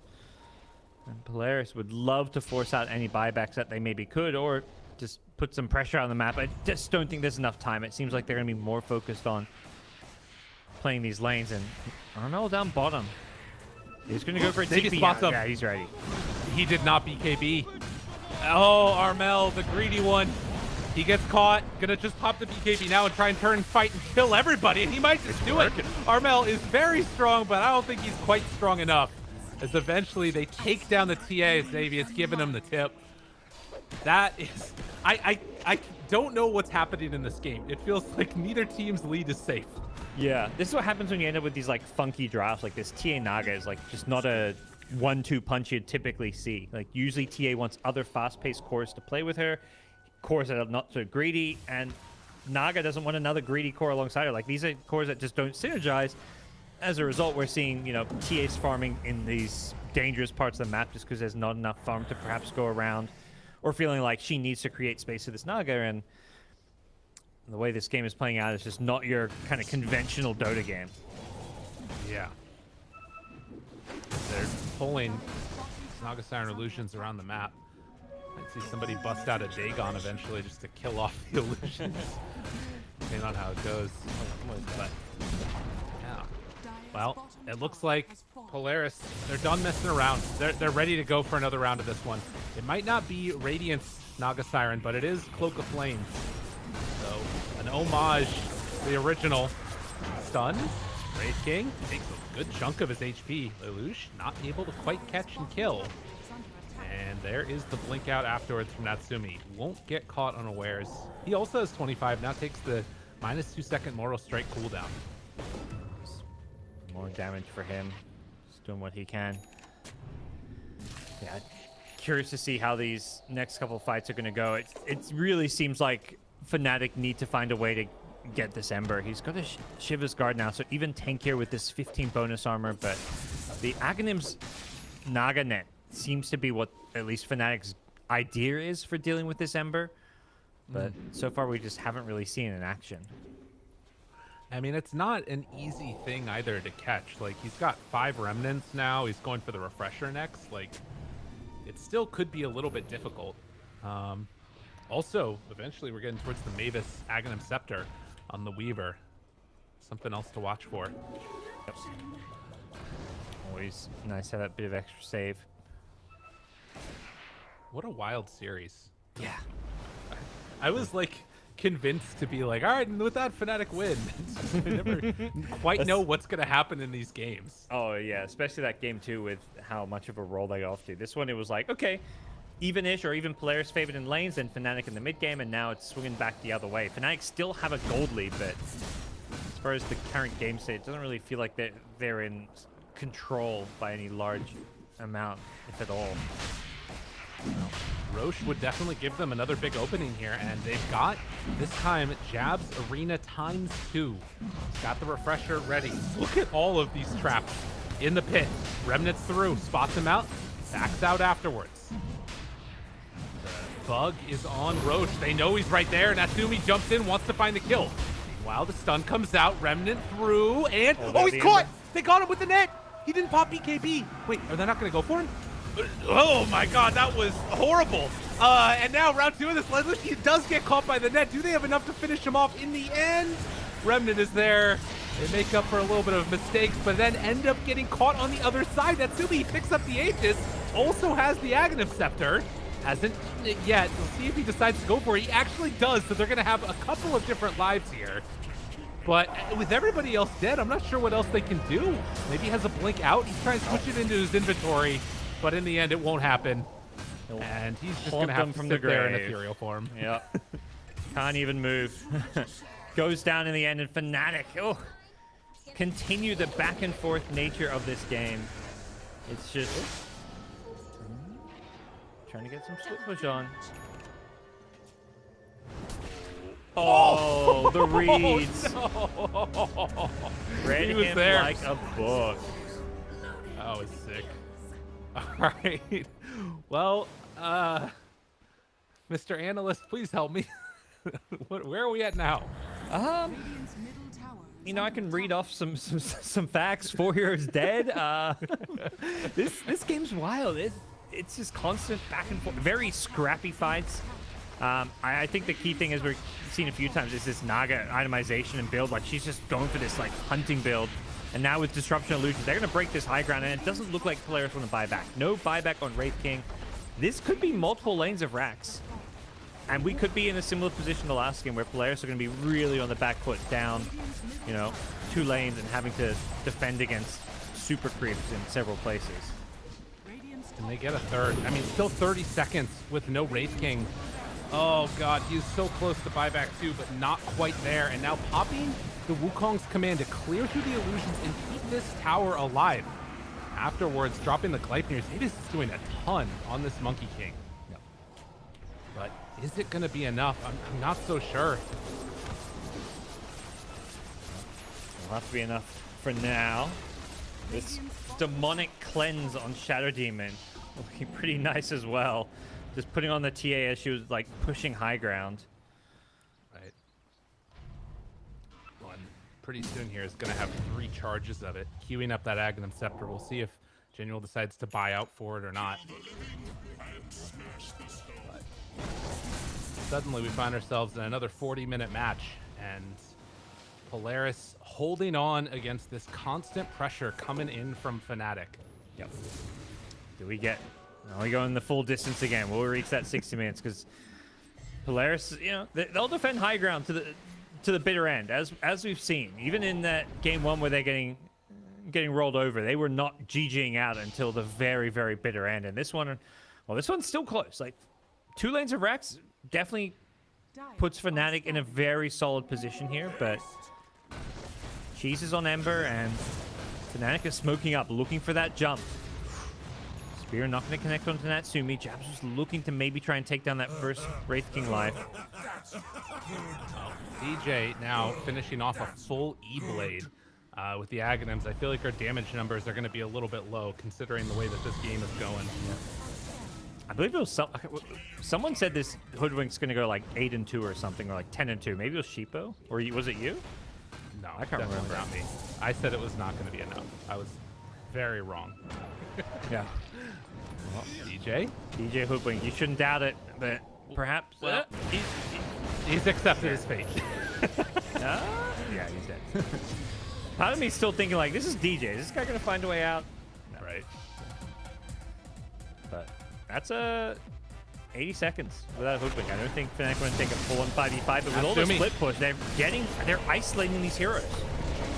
And Polaris would love to force out any buybacks that they maybe could, or just put some pressure on the map. I just don't think there's enough time. It seems like they're going to be more focused on playing these lanes. And Armel down bottom. He's going to go for a TP. Yeah, he's ready. He did not BKB. Oh, Armel, the greedy one. He gets caught. Gonna just pop the BKB now and try and turn, fight, and kill everybody. And he might just do it. Armel is very strong, but I don't think he's quite strong enough. As eventually they take down the TA. Xavius giving him the tip. That is... I don't know what's happening in this game. It feels like neither team's lead is safe. Yeah, this is what happens when you end up with these like funky drafts. Like this TA Naga is like just not a 1-2 punch you'd typically see. Like usually TA wants other fast-paced cores to play with her, cores that are not so greedy, and Naga doesn't want another greedy core alongside her. Like these are cores that just don't synergize. As a result, we're seeing, you know, TAs farming in these dangerous parts of the map just because there's not enough farm to perhaps go around, or feeling like she needs to create space for this Naga. And the way this game is playing out is just not your kind of conventional Dota game. Yeah. They're pulling Naga Siren illusions around the map. Might see somebody bust out a Dagon eventually just to kill off the illusions. Depending on how it goes. But, yeah. Well, it looks like Polaris, they're done messing around. They're ready to go for another round of this one. It might not be Radiant's Naga Siren, but it is Cloak of Flames. So an homage to the original. Stun. Wraith King takes a good chunk of his HP. Lelouch not able to quite catch and kill. And there is the blink out afterwards from Natsumi. Won't get caught unawares. He also has 25, now takes the -2 second Mortal Strike cooldown. More damage for him. Just doing what he can. Yeah, curious to see how these next couple of fights are going to go. It really seems like Fnatic need to find a way to get this Ember. He's got a Shiva's Guard now, so even tankier with this 15 bonus armor, but the Aghanim's Naga net seems to be what at least Fnatic's idea is for dealing with this Ember. But so far we just haven't really seen it in action. I mean, it's not an easy thing either to catch. Like, he's got 5 remnants now. He's going for the refresher next. Like, it still could be a little bit difficult. Also, eventually we're getting towards the Mavis Aghanim Scepter on the Weaver. Something else to watch for. Yep. Always nice to have that bit of extra save. What a wild series. Yeah. I was like convinced to be like, all right, and with that, Fnatic win. I never quite know what's going to happen in these games. Oh, yeah, especially that game, too, with how much of a role they got off to. This one, it was like, okay, even-ish or even Polaris favored in lanes, then Fnatic in the mid-game, and now it's swinging back the other way. Fnatic still have a gold lead, but as far as the current game state, it doesn't really feel like they're in control by any large amount, if at all. Roche would definitely give them another big opening here, and they've got, this time, Jab's Arena ×2. He's got the refresher ready. Look at all of these traps in the pit. Remnants through, spots him out, backs out afterwards. The bug is on Roche. They know he's right there. Natsumi jumps in, wants to find the kill. Meanwhile, the stun comes out, Remnant through, and oh, he's caught! They got him with the net! He didn't pop BKB. Wait, are they not going to go for him? Oh my god, that was horrible. And now round 2 of this, Leslie, he does get caught by the net. Do they have enough to finish him off in the end? Remnant is there. They make up for a little bit of mistakes, but then end up getting caught on the other side. Natsumi picks up the Aegis, also has the Aghanim Scepter. Hasn't yet. We'll see if he decides to go for it. He actually does, so they're going to have a couple of different lives here. But with everybody else dead, I'm not sure what else they can do. Maybe he has a blink out. He's trying to switch it into his inventory, but in the end, it won't happen. And he's just going to have to sit there in ethereal form. Yeah. Can't even move. Goes down in the end, and Fnatic, continue the back and forth nature of this game. It's just trying to get some split push on. Oh, the reads. No. Read He was him there. like a book. That was sick. All right. Well, Mr. Analyst, please help me. Where are we at now? You know, I can read off some facts. 4 heroes dead. This game's wild. It's just constant back and forth. Very scrappy fights. I think the key thing, as we've seen a few times, is this Naga itemization and build. Like, she's just going for this like hunting build. And now with Disruption Illusions, they're going to break this high ground, and it doesn't look like Polaris want to buy back. No buyback on Wraith King. This could be multiple lanes of racks. And we could be in a similar position to last game, where Polaris are going to be really on the back foot down, 2 lanes and having to defend against super creeps in several places. And they get a third. I mean, still 30 seconds with no Wraith King. Oh god, he's so close to buyback too, but not quite there. And now popping the Wukong's command to clear through the illusions and keep this tower alive. Afterwards, dropping the Gleipnir. Davis is doing a ton on this Monkey King. Yep. But is it going to be enough? I'm not so sure. It'll have to be enough for now. This demonic cleanse on Shadow Demon looking pretty nice as well. Just putting on the TA as she was like pushing high ground. Right. One pretty soon here is going to have 3 charges of it, queuing up that Aghanim Scepter. We'll see if Genuel decides to buy out for it or not. But suddenly we find ourselves in another 40-minute match, and Polaris holding on against this constant pressure coming in from Fnatic. Yep. Do we get Now we go in the full distance again. Will we reach that 60 minutes? Because Polaris, you know, they'll defend high ground to the bitter end, as we've seen. Even in that game 1 where they're getting rolled over, they were not GGing out until the very, very bitter end. And this one, well, this one's still close. Like 2 lanes of Rex definitely puts Fnatic in a very solid position here, but Cheese is on Ember and Fnatic is smoking up, looking for that jump. Spear not going to connect onto Natsumi. Jabs was looking to maybe try and take down that first Wraith King live. DJ now finishing off a full E-Blade with the Aghanims. I feel like our damage numbers are going to be a little bit low considering the way that this game is going. Yeah. I believe it was someone said this Hoodwink's going to go like 8-2 or something, or like 10-2. Maybe it was Sheepo, or was it you? No, I can't remember. Not me. I said it was not going to be enough. I was very wrong. Yeah. Well, DJ Hoodwink, you shouldn't doubt it, but perhaps he's accepted his fate. Yeah, he's dead. Part of me's still thinking like, this is DJ. Is this guy gonna find a way out? No. Right. But that's 80 seconds without Hoodwink. I don't think Fnatic going to take a full 5v5, but with all the split push, they're isolating these heroes.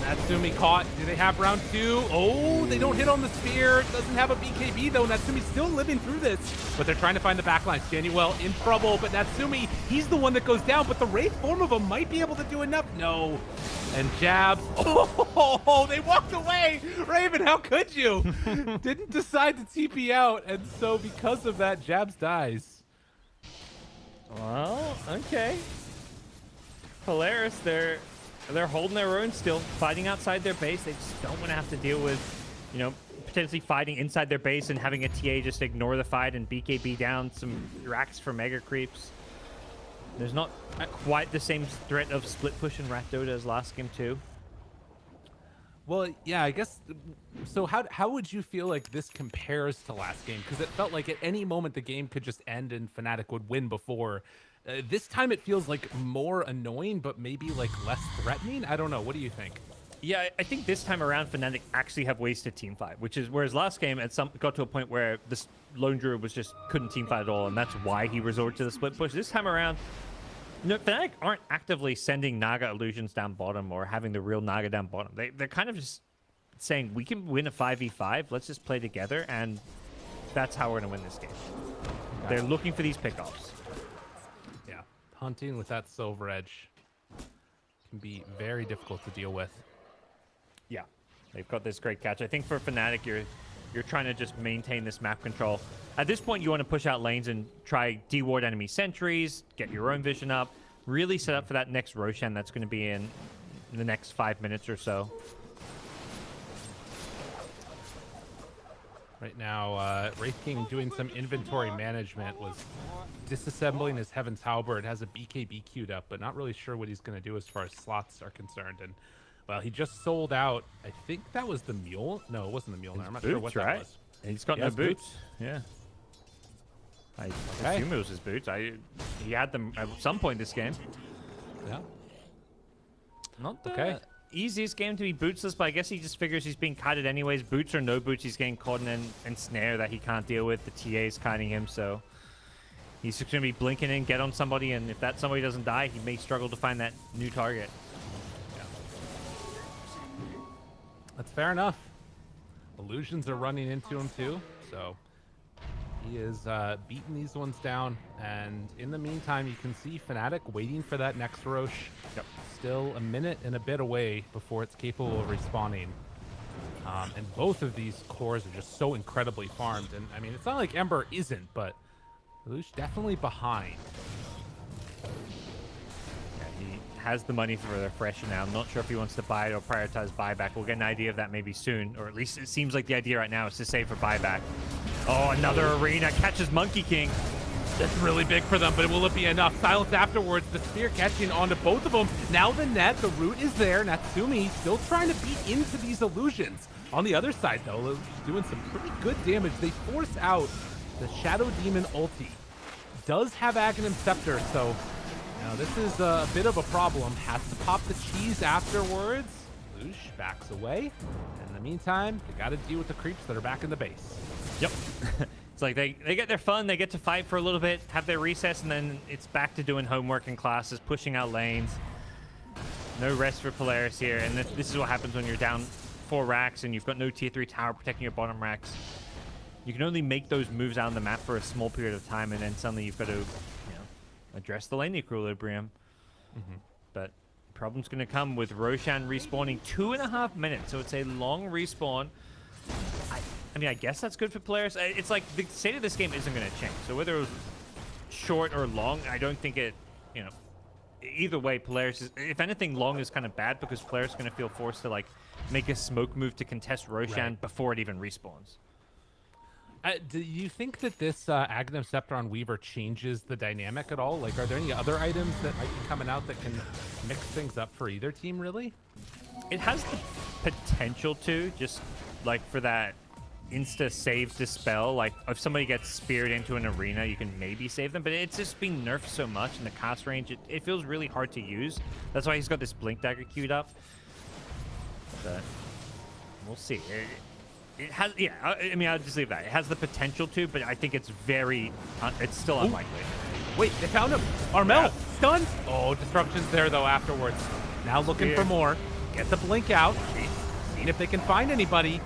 Natsumi caught. Do they have round 2? Oh, they don't hit on the spear. Doesn't have a BKB though. Natsumi's still living through this, but they're trying to find the backline. Januel in trouble, but Natsumi, he's the one that goes down, but the Wraith form of him might be able to do enough. No. And Jabs. Oh, they walked away. Raven, how could you? Didn't decide to TP out, and so because of that, Jabs dies. Well, okay. Polaris, they're holding their own still, fighting outside their base. They just don't want to have to deal with, you know, potentially fighting inside their base and having a TA just ignore the fight and BKB down some racks for mega creeps. There's not quite the same threat of split push in Rakdoda as last game too. Well, yeah, I guess. So how would you feel like this compares to last game? Because it felt like at any moment the game could just end and Fnatic would win before. This time it feels like more annoying, but maybe like less threatening. I don't know. What do you think? Yeah, I think this time around Fnatic actually have wasted team fight, which is whereas last game got to a point where this lone druid was just couldn't team fight at all, and that's why he resorted to the split push. This time around, no, Fnatic aren't actively sending Naga illusions down bottom or having the real Naga down bottom. They're kind of just saying we can win a 5v5. Let's just play together, and that's how we're gonna win this game. They're looking for these pickoffs. Yeah, hunting with that silver edge can be very difficult to deal with. Yeah, they've got this great catch. I think for Fnatic, you're trying to just maintain this map control. At this point, you want to push out lanes and try deward enemy sentries, get your own vision up, really set up for that next Roshan that's going to be in the next 5 minutes or so. Right now, Wraith King doing some inventory management, was disassembling his Heaven's Halberd, has a BKB queued up, but not really sure what he's going to do as far as slots are concerned. And well, he just sold out. I think that was the Mule. No, it wasn't the Mjolnir. I'm not sure what that was. He's got no boots. Yeah. I assume it was his boots. He had them at some point this game. Yeah. Not the easiest game to be bootsless, but I guess he just figures he's being kited anyways. Boots or no boots, he's getting caught in an snare that he can't deal with. The TA is kiting him, so he's just going to be blinking in, get on somebody, and if that somebody doesn't die, he may struggle to find that new target. That's fair enough. Illusions are running into him too, so he is beating these ones down. And in the meantime, you can see Fnatic waiting for that next Rosh. Yep. Still a minute and a bit away before it's capable of respawning. And both of these cores are just so incredibly farmed. And I mean, it's not like Ember isn't, but Lush definitely behind. He has the money for the fresher now. I'm not sure if he wants to buy it or prioritize buyback. We'll get an idea of that maybe soon, or at least it seems like the idea right now is to save for buyback. Oh, another arena catches Monkey King. That's really big for them, but will it be enough? Silence afterwards, the spear catching onto both of them. Now the net, the root is there. Natsumi still trying to beat into these illusions. On the other side, though, doing some pretty good damage. They force out the Shadow Demon ulti. Does have Aghanim Scepter, so now this is a bit of a problem. Has to pop the cheese afterwards. Lush backs away. In the meantime, they got to deal with the creeps that are back in the base. Yep. It's like they get their fun, they get to fight for a little bit, have their recess, and then it's back to doing homework in classes, pushing out lanes. No rest for Polaris here, and this is what happens when you're down 4 racks and you've got no tier 3 tower protecting your bottom racks. You can only make those moves out on the map for a small period of time, and then suddenly you've got to, address the lane equilibrium. But the problem's going to come with Roshan respawning 2.5 minutes, so it's a long respawn. I mean, I guess that's good for Polaris. It's like the state of this game isn't going to change. So whether it was short or long, I don't think it, either way, Polaris is, if anything, long is kind of bad because Polaris is going to feel forced to like make a smoke move to contest Roshan before it even respawns. Do you think that this Aghanim Scepter on Weaver changes the dynamic at all? Like, are there any other items that might be coming out that can mix things up for either team, really? It has the potential to, just like for that insta save dispel. Like if somebody gets speared into an arena, you can maybe save them, but it's just been nerfed so much in the cast range. It feels really hard to use. That's why he's got this blink dagger queued up. But we'll see. It has, I mean, I'll just leave that. It has the potential to, but I think it's it's still unlikely. Wait, they found him. Armel, stunned. Oh, disruptions there, though, afterwards. Now looking for more. Get the blink out. Seeing if they can find anybody.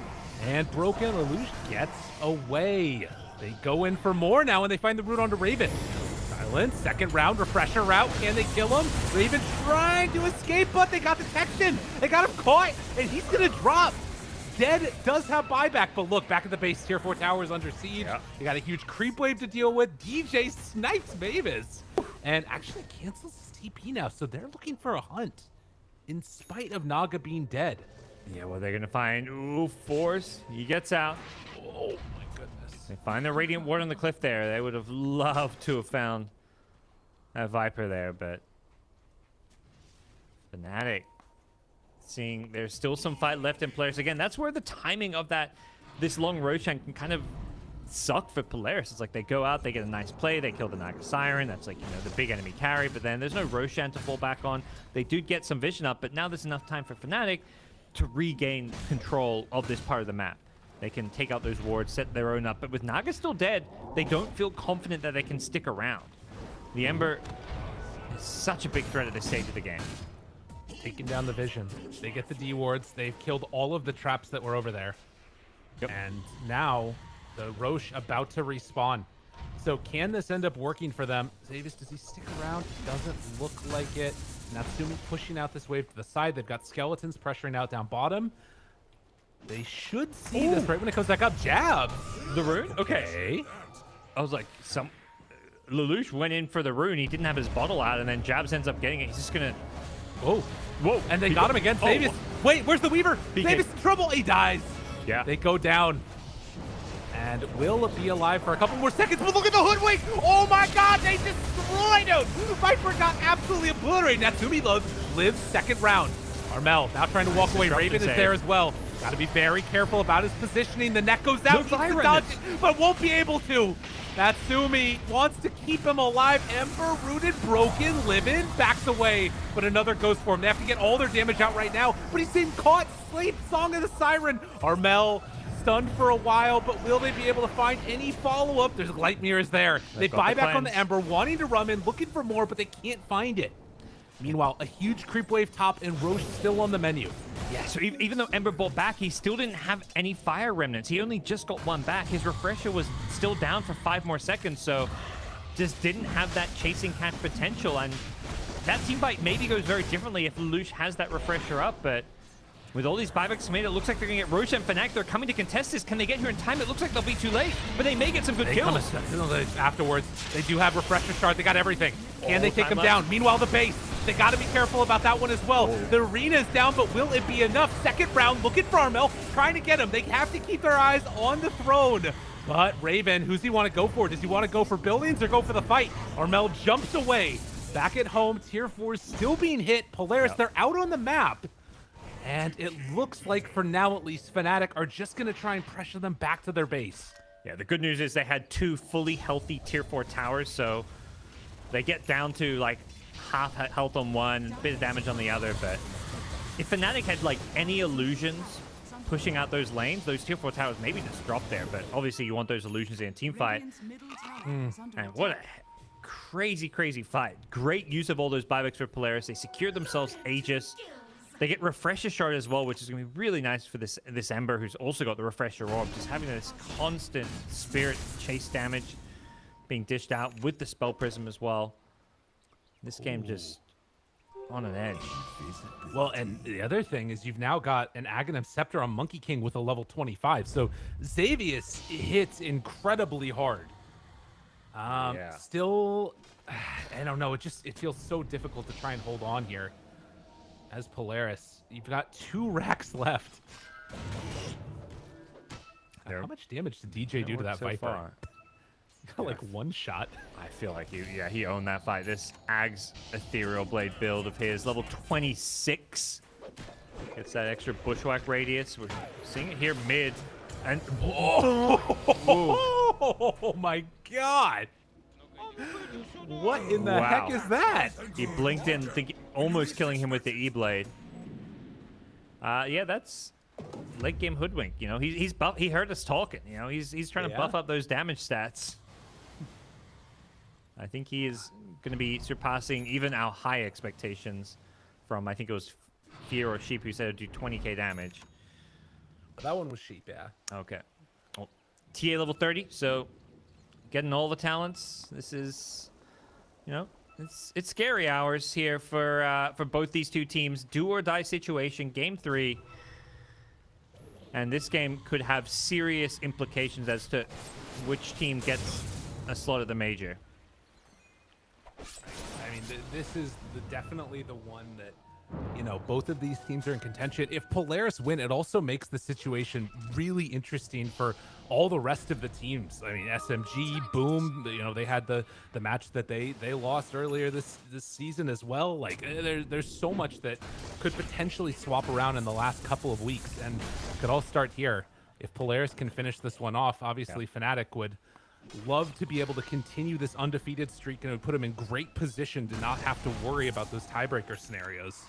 And Broken Lelouch gets away. They go in for more now, and they find the route onto Raven. Silence, second round, refresher route. Can they kill him? Raven trying to escape, but they got detection. They got him caught, and he's going to drop. Dead does have buyback, but look, back at the base, tier 4 towers under siege. They got a huge creep wave to deal with. DJ snipes Mavis and actually cancels his TP now, so they're looking for a hunt in spite of Naga being dead. Yeah, well, they're going to find, Force. He gets out. Oh, my goodness. They find the Radiant Ward on the cliff there. They would have loved to have found a Viper there, but Fnatic seeing there's still some fight left in Polaris. Again, that's where the timing of this long Roshan can kind of suck for Polaris. It's like they go out, they get a nice play, they kill the Naga Siren. That's like, the big enemy carry, but then there's no Roshan to fall back on. They do get some vision up, but now there's enough time for Fnatic to regain control of this part of the map. They can take out those wards, set their own up, but with Naga still dead, they don't feel confident that they can stick around. The Ember is such a big threat at this stage of the game. Taking down the vision. They get the D wards. They've killed all of the traps that were over there. And now the Roche about to respawn. So can this end up working for them? Zavis, does he stick around? Doesn't look like it. Natsumi pushing out this wave to the side. They've got skeletons pressuring out down bottom. They should see this right when it comes back up. Jab. The rune? Okay. I was like, Lelouch went in for the rune. He didn't have his bottle out, and then Jabs ends up getting it. He's just going to... Whoa. And they got him again. Zavis. Wait, where's the Weaver? Zavis in trouble. He dies. Yeah. They go down. And will be alive for a couple more seconds. But look at the hoodwink. Oh my god, they destroyed him. Viper got absolutely obliterated. Natsumi lives second round. Armel now trying to walk away. Raven is there as well. Got to be very careful about his positioning. The net goes out. He's to dodge it, but won't be able to. Natsumi wants to keep him alive. Ember, rooted, broken, living, backs away. But another goes for him. They have to get all their damage out right now. But he's being caught. Sleep, Song of the Siren. Armel stunned for a while, but will they be able to find any follow-up? There's light mirrors there. They buy back on the Ember, wanting to run in, looking for more, but they can't find it. Meanwhile, a huge creep wave top and Roche still on the menu. Yeah, so even though Ember bought back, he still didn't have any fire remnants. He only just got one back. His refresher was still down for 5 more seconds, so just didn't have that chasing catch potential. And that team fight maybe goes very differently if Lelouch has that refresher up, but with all these buybacks made, it looks like they're going to get Roche and Fnatic. They're coming to contest this. Can they get here in time? It looks like they'll be too late, but they may get some good kills. Afterwards, they do have refresher shard. They got everything. Can they take them down? Meanwhile, the base. They got to be careful about that one as well. The arena is down, but will it be enough? Second round, looking for Armel, trying to get him. They have to keep their eyes on the throne. But Raven, who's he want to go for? Does he want to go for buildings or go for the fight? Armel jumps away. Back at home, tier 4 is still being hit. Polaris, they're out on the map. And it looks like, for now at least, Fnatic are just going to try and pressure them back to their base. Yeah, the good news is they had 2 fully healthy tier 4 towers, so they get down to like half health on one, bit of damage on the other. But if Fnatic had like any illusions pushing out those lanes, those tier 4 towers maybe just drop there, but obviously you want those illusions in a team fight. And what a crazy, crazy fight. Great use of all those buybacks for Polaris. They secured themselves Aegis. They get Refresher Shard as well, which is going to be really nice for this Ember, who's also got the Refresher Orb. Just having this constant Spirit chase damage being dished out with the Spell Prism as well. This game just on an edge. Well, and the other thing is you've now got an Aghanim Scepter on Monkey King with a level 25. So Xavius hits incredibly hard. Still, I don't know. It feels so difficult to try and hold on here. As Polaris, you've got 2 racks left. How much damage did DJ do to that Viper? Like 1 shot. I feel like he owned that fight. This Ag's Ethereal Blade build of his, level 26. Gets that extra bushwhack radius. We're seeing it here mid. And oh my god! What in the heck is that? He blinked in, almost killing him with the E-Blade. Yeah, that's late game hoodwink. You know, he heard us talking. You know, he's trying to buff up those damage stats. I think he is going to be surpassing even our high expectations from, I think it was Fear or Sheep who said it'd do 20k damage. That one was Sheep, yeah. Okay. Well, TA level 30, so getting all the talents. This is, you know, it's scary hours here for both these two teams. Do or die situation, game 3. And this game could have serious implications as to which team gets a slot at the major. I mean, this is definitely the one that, you know, both of these teams are in contention. If Polaris win, it also makes the situation really interesting for all the rest of the teams. I mean, SMG, Boom, you know, they had the match that they lost earlier this season as well. Like, there's so much that could potentially swap around in the last couple of weeks, and could all start here. If Polaris can finish this one off, obviously Fnatic would love to be able to continue this undefeated streak, and it would put them in great position to not have to worry about those tiebreaker scenarios.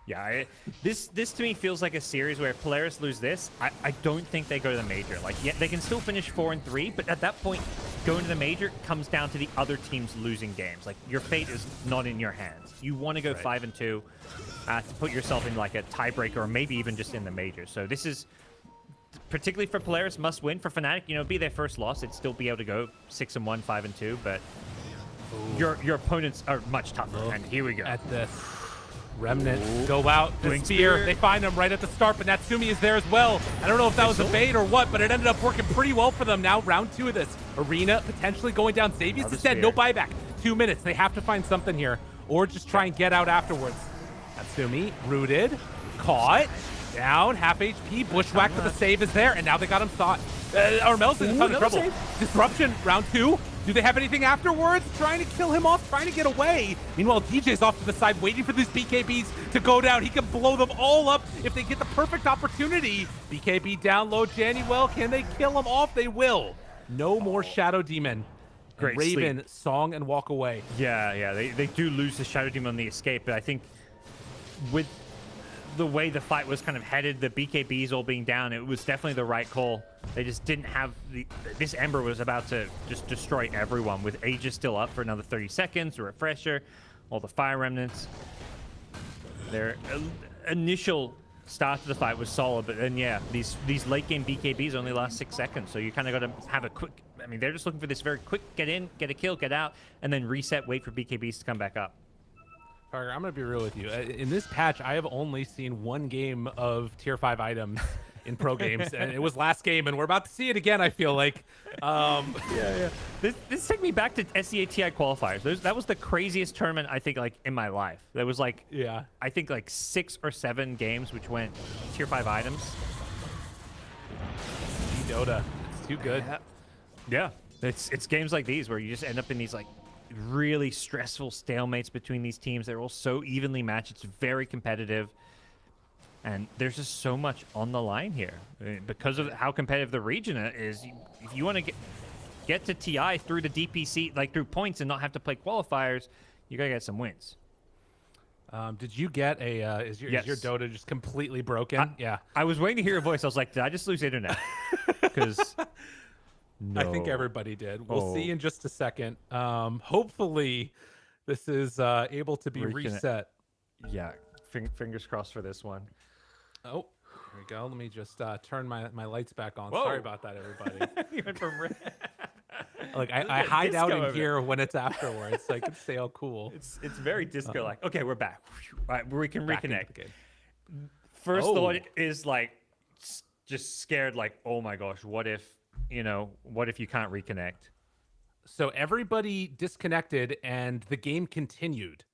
Yeah, this to me feels like a series where if Polaris lose this, I don't think they go to the major. Like, yeah, they can still finish 4-3, but at that point, going to the major comes down to the other teams losing games. Like, your fate is not in your hands. You want to go 5-2 to put yourself in like a tiebreaker, or maybe even just in the major. So this is, particularly for Polaris, must win. For Fnatic, you know, be their first loss, it'd still be able to go 6-1, 5-2, but your opponents are much tougher. And here we go. At the Remnant go out, the spear. They find him right at the start, but Natsumi is there as well. I don't know if that was a bait or what, but it ended up working pretty well for them. Now round 2 of this. Arena potentially going down. Xavius is dead, no buyback. 2 minutes, they have to find something here, or just try and get out afterwards. Natsumi, rooted, caught, down, half HP, bushwhack for the save is there, and now they got him thought. Armel's in a ton of trouble. Save. Disruption, round 2. Do they have anything afterwards? Trying to kill him off, trying to get away. Meanwhile, DJ's off to the side, waiting for these BKBs to go down. He can blow them all up if they get the perfect opportunity. BKB down low, Januel. Can they kill him off? They will. No more Shadow Demon. Great Raven, sleep. Song, and walk away. Yeah, they do lose the Shadow Demon on the escape, but I think with the way the fight was kind of headed, the BKBs all being down, it was definitely the right call. They just didn't have this Ember was about to just destroy everyone, with Aegis still up for another 30 seconds, a refresher, all the fire remnants. Their initial start to the fight was solid, but then yeah, these late game BKBs only last 6 seconds, so you kind of got to have a quick, I mean, they're just looking for this very quick get in, get a kill, get out, and then reset, wait for BKBs to come back up. Parker, I'm going to be real with you. In this patch, I have only seen 1 game of tier 5 items in pro games, and it was last game, and we're about to see it again, I feel like. Yeah. This took me back to SEA-TI qualifiers. That was the craziest tournament, I think, like, in my life. There was, like, I think, like, 6 or 7 games which went tier 5 items. Dota. It's too good. Yeah. It's games like these where you just end up in these, like, really stressful stalemates between these teams. They're all so evenly matched. It's very competitive. And there's just so much on the line here. Because of how competitive the region is, if you want to get to TI through the DPC, like through points and not have to play qualifiers, you got to get some wins. Did you get a? Is your Dota just completely broken? Yeah. I was waiting to hear your voice. I was like, did I just lose internet? Because I think everybody did. We'll see in just a second. Hopefully, this is able to be reset. Yeah. Fingers crossed for this one. Oh, here we go. Let me just turn my lights back on. Whoa. Sorry about that, everybody. You went from Like I hide out in here when it's afterwards, so I can stay all cool. It's very disco-like. Okay, we're back. All right, we can reconnect. First Oh. thought is like just scared. Like, oh my gosh, what if you can't reconnect? So everybody disconnected, and the game continued.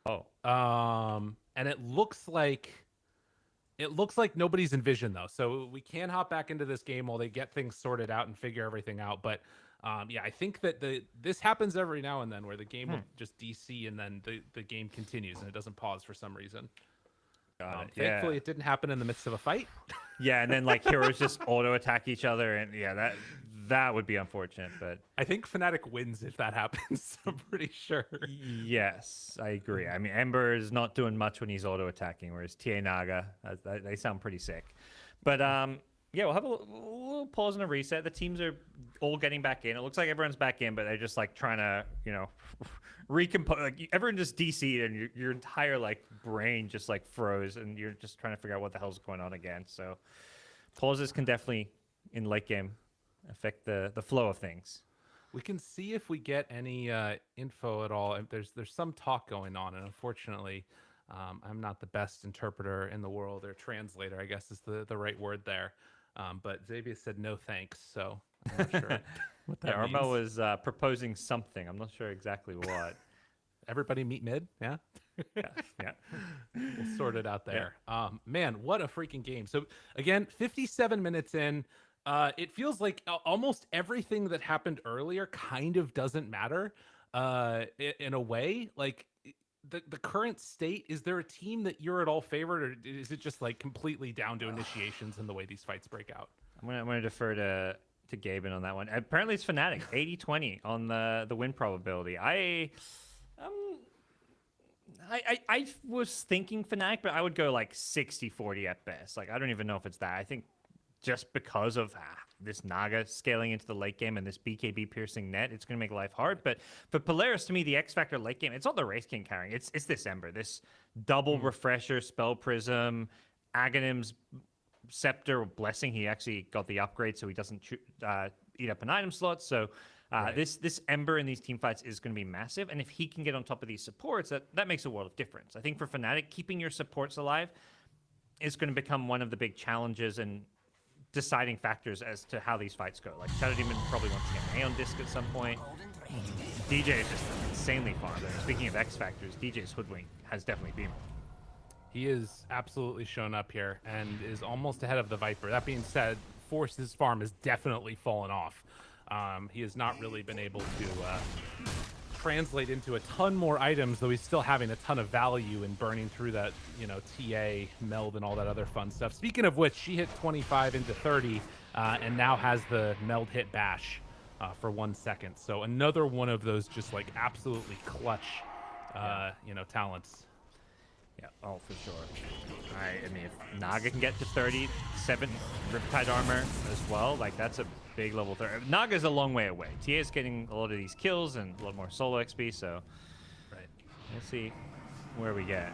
Oh. And it looks like nobody's in vision though, so we can hop back into this game while they get things sorted out and figure everything out. But yeah, I think that this happens every now and then where the game will just DC and then the game continues and it doesn't pause for some reason. Thankfully, it didn't happen in the midst of a fight. Yeah, and then like heroes just auto attack each other, and yeah, that would be unfortunate. But I think Fnatic wins if that happens. I'm pretty sure. Yes, I agree. I mean, Ember is not doing much when he's auto attacking, whereas TA Naga, they sound pretty sick. But yeah, we'll have a little pause and a reset. The teams are all getting back in. It looks like everyone's back in, but they're just like trying to, recompose. Like, everyone just DC'd, and your entire like brain just like froze, and you're just trying to figure out what the hell's going on again. So pauses can definitely in late game affect the flow of things. We can see if we get any info at all. There's some talk going on, and unfortunately, I'm not the best interpreter in the world, or translator, I guess is the right word there. But Xavier said no thanks, so I'm not sure what that means. Armo was proposing something. I'm not sure exactly what. Everybody meet mid, yeah? Yeah. We'll sort it out there. Yeah. Man, what a freaking game. So again, 57 minutes in. It feels like almost everything that happened earlier kind of doesn't matter in a way. Like the current state, is there a team that you're at all favored, or is it just like completely down to initiations and the way these fights break out? I'm gonna defer to Gaben on that one. Apparently it's Fnatic, 80-20 on the win probability. I was thinking Fnatic, but I would go like 60-40 at best. Like, I don't even know if it's that. I think just because of this Naga scaling into the late game and this BKB piercing net, it's going to make life hard. But for Polaris, to me, the X Factor late game, it's not the Race King carrying. It's this Ember, this double refresher, Spell Prism, Aghanim's Scepter, Blessing. He actually got the upgrade so he doesn't eat up an item slot. So this Ember in these team fights is going to be massive. And if he can get on top of these supports, that makes a world of difference. I think for Fnatic, keeping your supports alive is going to become one of the big challenges and deciding factors as to how these fights go. Like, Shadow Demon probably wants to get an Aeon Disc at some point. DJ is just insanely farmed. And speaking of X Factors, DJ's Hoodwink has definitely been. He is absolutely shown up here and is almost ahead of the Viper. That being said, Force's farm has definitely fallen off. He has not really been able to translate into a ton more items, though he's still having a ton of value in burning through that, TA, meld, and all that other fun stuff. Speaking of which, she hit 25 into 30 and now has the meld hit bash for 1 second. So another one of those just like absolutely clutch, talents. Yeah, oh, for sure. I mean, if Naga can get to 37 Riptide armor as well, like, that's a big level 30. Naga's a long way away. TA is getting a lot of these kills and a lot more solo XP, so we'll see where we get.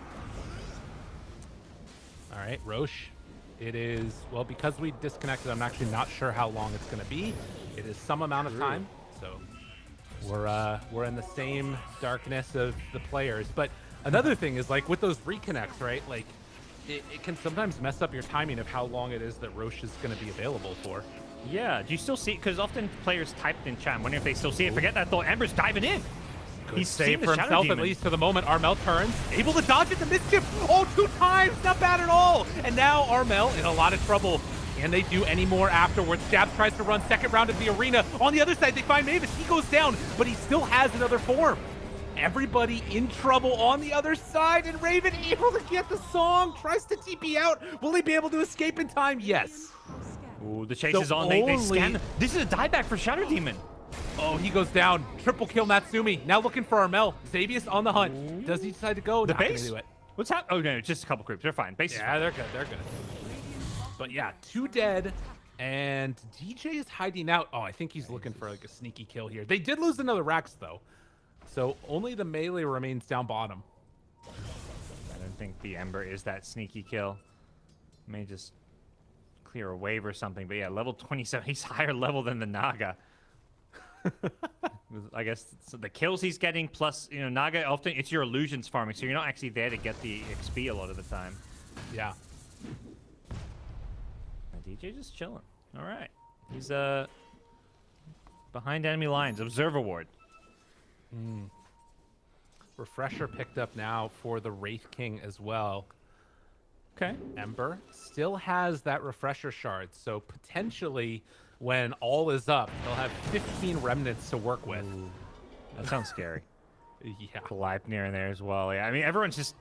All right, Roche. It is, well, because we disconnected, I'm actually not sure how long it's going to be. It is some amount of time, so we're in the same darkness of the players. But another thing is, like, with those reconnects, right? Like, it can sometimes mess up your timing of how long it is that Roche is going to be available for. Yeah, do you still see it? Because often players typed in chat. I'm wondering if they still see it. Forget that thought. Ember's diving in. He's safe for himself, at least for the moment. Armel turns, able to dodge it to mischief. Oh, 2 times, not bad at all. And now Armel in a lot of trouble. Can they do any more afterwards? Jabs tries to run second round of the arena. On the other side, they find Mavis. He goes down, but he still has another form. Everybody in trouble on the other side, and Raven able to get the song. Tries to TP out. Will he be able to escape in time? Yes. Ooh, the chase is on. They scan. This is a dieback for Shadow Demon. Oh, he goes down. Triple kill Natsumi. Now looking for Armel. Xavius on the hunt. Does he decide to go? The Not gonna base? do it. What's happening? Oh, no, just a couple creeps. They're fine. Base is Yeah, fine. they're good. They're good. But yeah, 2 dead. And DJ is hiding out. Oh, I think he's looking for like a sneaky kill here. They did lose another Rax, though. So only the melee remains down bottom. I don't think the Ember is that sneaky kill. May just clear a wave or something. But yeah, level 27. He's higher level than the Naga. I guess so the kills he's getting, plus, you know, Naga, often it's your illusions farming, so you're not actually there to get the XP a lot of the time. Yeah. DJ just chilling. All right. He's behind enemy lines. Observer ward. Refresher picked up now for the Wraith King as well. Okay. Ember still has that refresher shard, so potentially when all is up, they'll have 15 remnants to work with. Ooh, that sounds scary. Yeah. Gleipnir in there as well. Yeah, I mean, everyone's just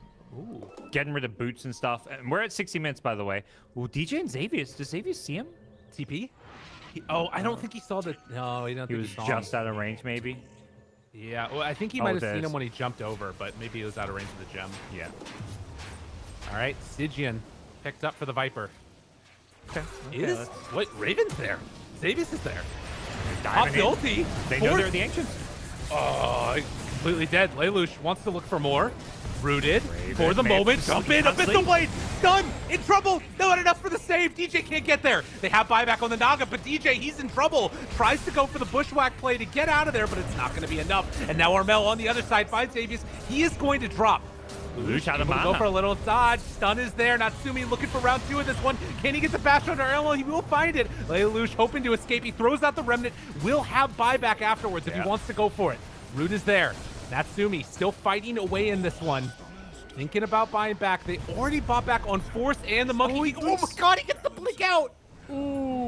getting rid of boots and stuff. And we're at 60 minutes, by the way. Ooh, DJ and Xavius. Does Xavius see him? TP? Oh, I don't think he saw the... No, he don't He think was he saw just him. out of range, maybe. Yeah, well, I think he Oh, might have there's- seen him when he jumped over, but maybe he was out of range of the gem. Yeah. All right, Stygian picked up for the Viper. Okay. Is... What? Raven's there. Xavius is there. Off Diving the in. ulti. They know Force- they're the Ancients. Oh, completely dead. Lelouch wants to look for more. Rooted Raven for the made moment. some Jump in. A sleep. pistol blade. Done. In trouble. Not enough for the save. DJ can't get there. They have buyback on the Naga, but DJ, he's in trouble. Tries to go for the bushwhack play to get out of there, but it's not going to be enough. And now Armel on the other side finds Xavius. He is going to drop. Lelouch out of Able to go mana. for a little dodge. Stun is there. Natsumi looking for round 2 of this one. Can he get the bash under Armel? He will find it. Lelouch hoping to escape. He throws out the remnant. Will have buyback afterwards if he wants to go for it. Root is there. Natsumi still fighting away in this one. Thinking about buying back. They already bought back on Force and the Monkey. Oh my god, he gets the blink out! Ooh.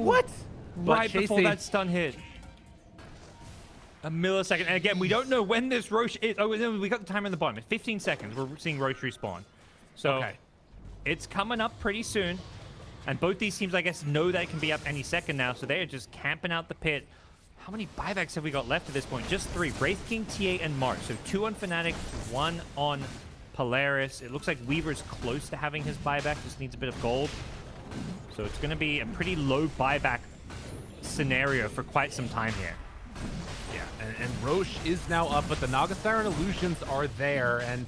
What? Right But before chasing. that stun hit. A millisecond. And again, we don't know when this Roche is. Oh, no, we got the timer in the bottom. At 15 seconds, we're seeing Roche respawn. So Okay. it's coming up pretty soon. And both these teams, I guess, know that it can be up any second now. So they're just camping out the pit. How many buybacks have we got left at this point? Just 3. Wraith King, TA, and March. So 2 on Fnatic, 1 on Polaris. It looks like Weaver's close to having his buyback. Just needs a bit of gold. So it's going to be a pretty low buyback scenario for quite some time here. Yeah, and Roche is now up, but the Naga Siren illusions are there. And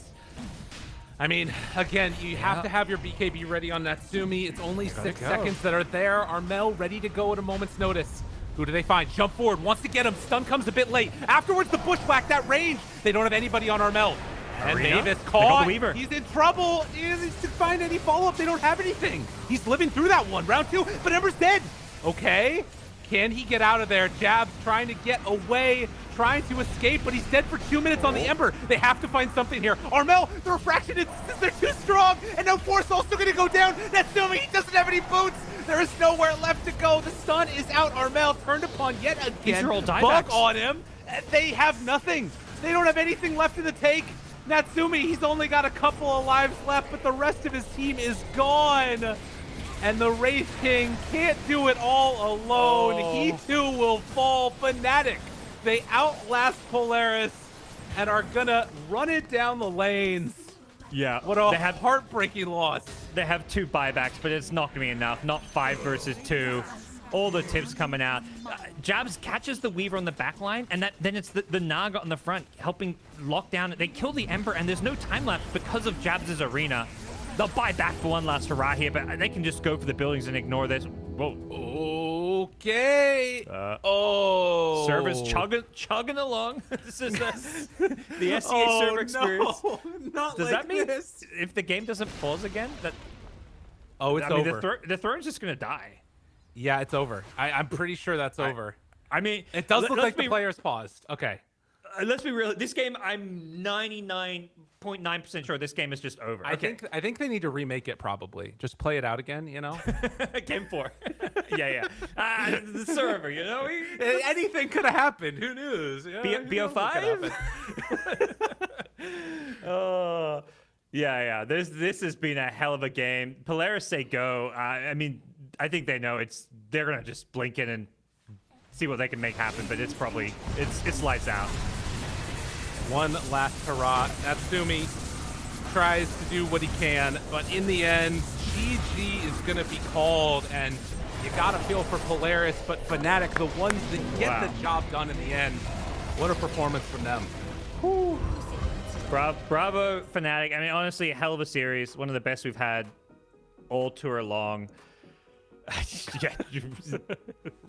I mean, again, you have to have your BKB ready on Natsumi. It's only 6 seconds that are there. Armel ready to go at a moment's notice. Who do they find? Jump forward, wants to get him. Stun comes a bit late. Afterwards, the bushwhack, that range. They don't have anybody on Armel. And Arena? Mavis They got caught. the Weaver. He's in trouble. He needs to find any follow-up. They don't have anything. He's living through that one. Round 2, but Ember's dead. Okay. Can he get out of there? Jabs trying to get away, trying to escape, but he's dead for 2 minutes on the Ember. They have to find something here. Armel, the refraction, they're too strong, and now Force also going to go down. Natsumi, he doesn't have any boots. There is nowhere left to go. The stun is out. Armel turned upon yet again. These are all Bug diebacks. on him. They have nothing. They don't have anything left in the take. Natsumi, he's only got a couple of lives left, but the rest of his team is gone. And the Wraith King can't do it all alone. He too will fall. Fnatic, they outlast Polaris and are gonna run it down the lanes. Yeah. What a they have heartbreaking loss. They have 2 buybacks, but it's not going to be enough. Not 5 versus 2. All the tips coming out. Jabs catches the Weaver on the back line, and then it's the Naga on the front helping lock down. They kill the Ember, and there's no time left because of Jabs' arena. They'll buy back for one last hurrah here, but they can just go for the buildings and ignore this. Whoa. Okay. Server's chugging along. This is the SCA server experience. No, not Does like that mean this. if the game doesn't pause again, that Oh, it's I mean, over. the throne's just going to die? Yeah, it's over. I'm pretty sure that's over. I mean, It does look let's like the be- players paused. Okay. Let's be real. This game, I'm 99.9% sure this game is just over. I think they need to remake it probably. Just play it out again, you know? Game 4. Yeah. The server, you know? Anything could have happened. Who knows? You know, who knows what could happen? Oh, yeah. This has been a hell of a game. Polaris say go. I mean, I think they know they're gonna just blink in and see what they can make happen, but it's lights out. One last hurrah. Natsumi tries to do what he can, but in the end, GG is going to be called, and you got to feel for Polaris, but Fnatic, the ones that get the job done in the end. What a performance from them. Whew. Bravo, Fnatic. I mean, honestly, a hell of a series. One of the best we've had all tour long. Yeah,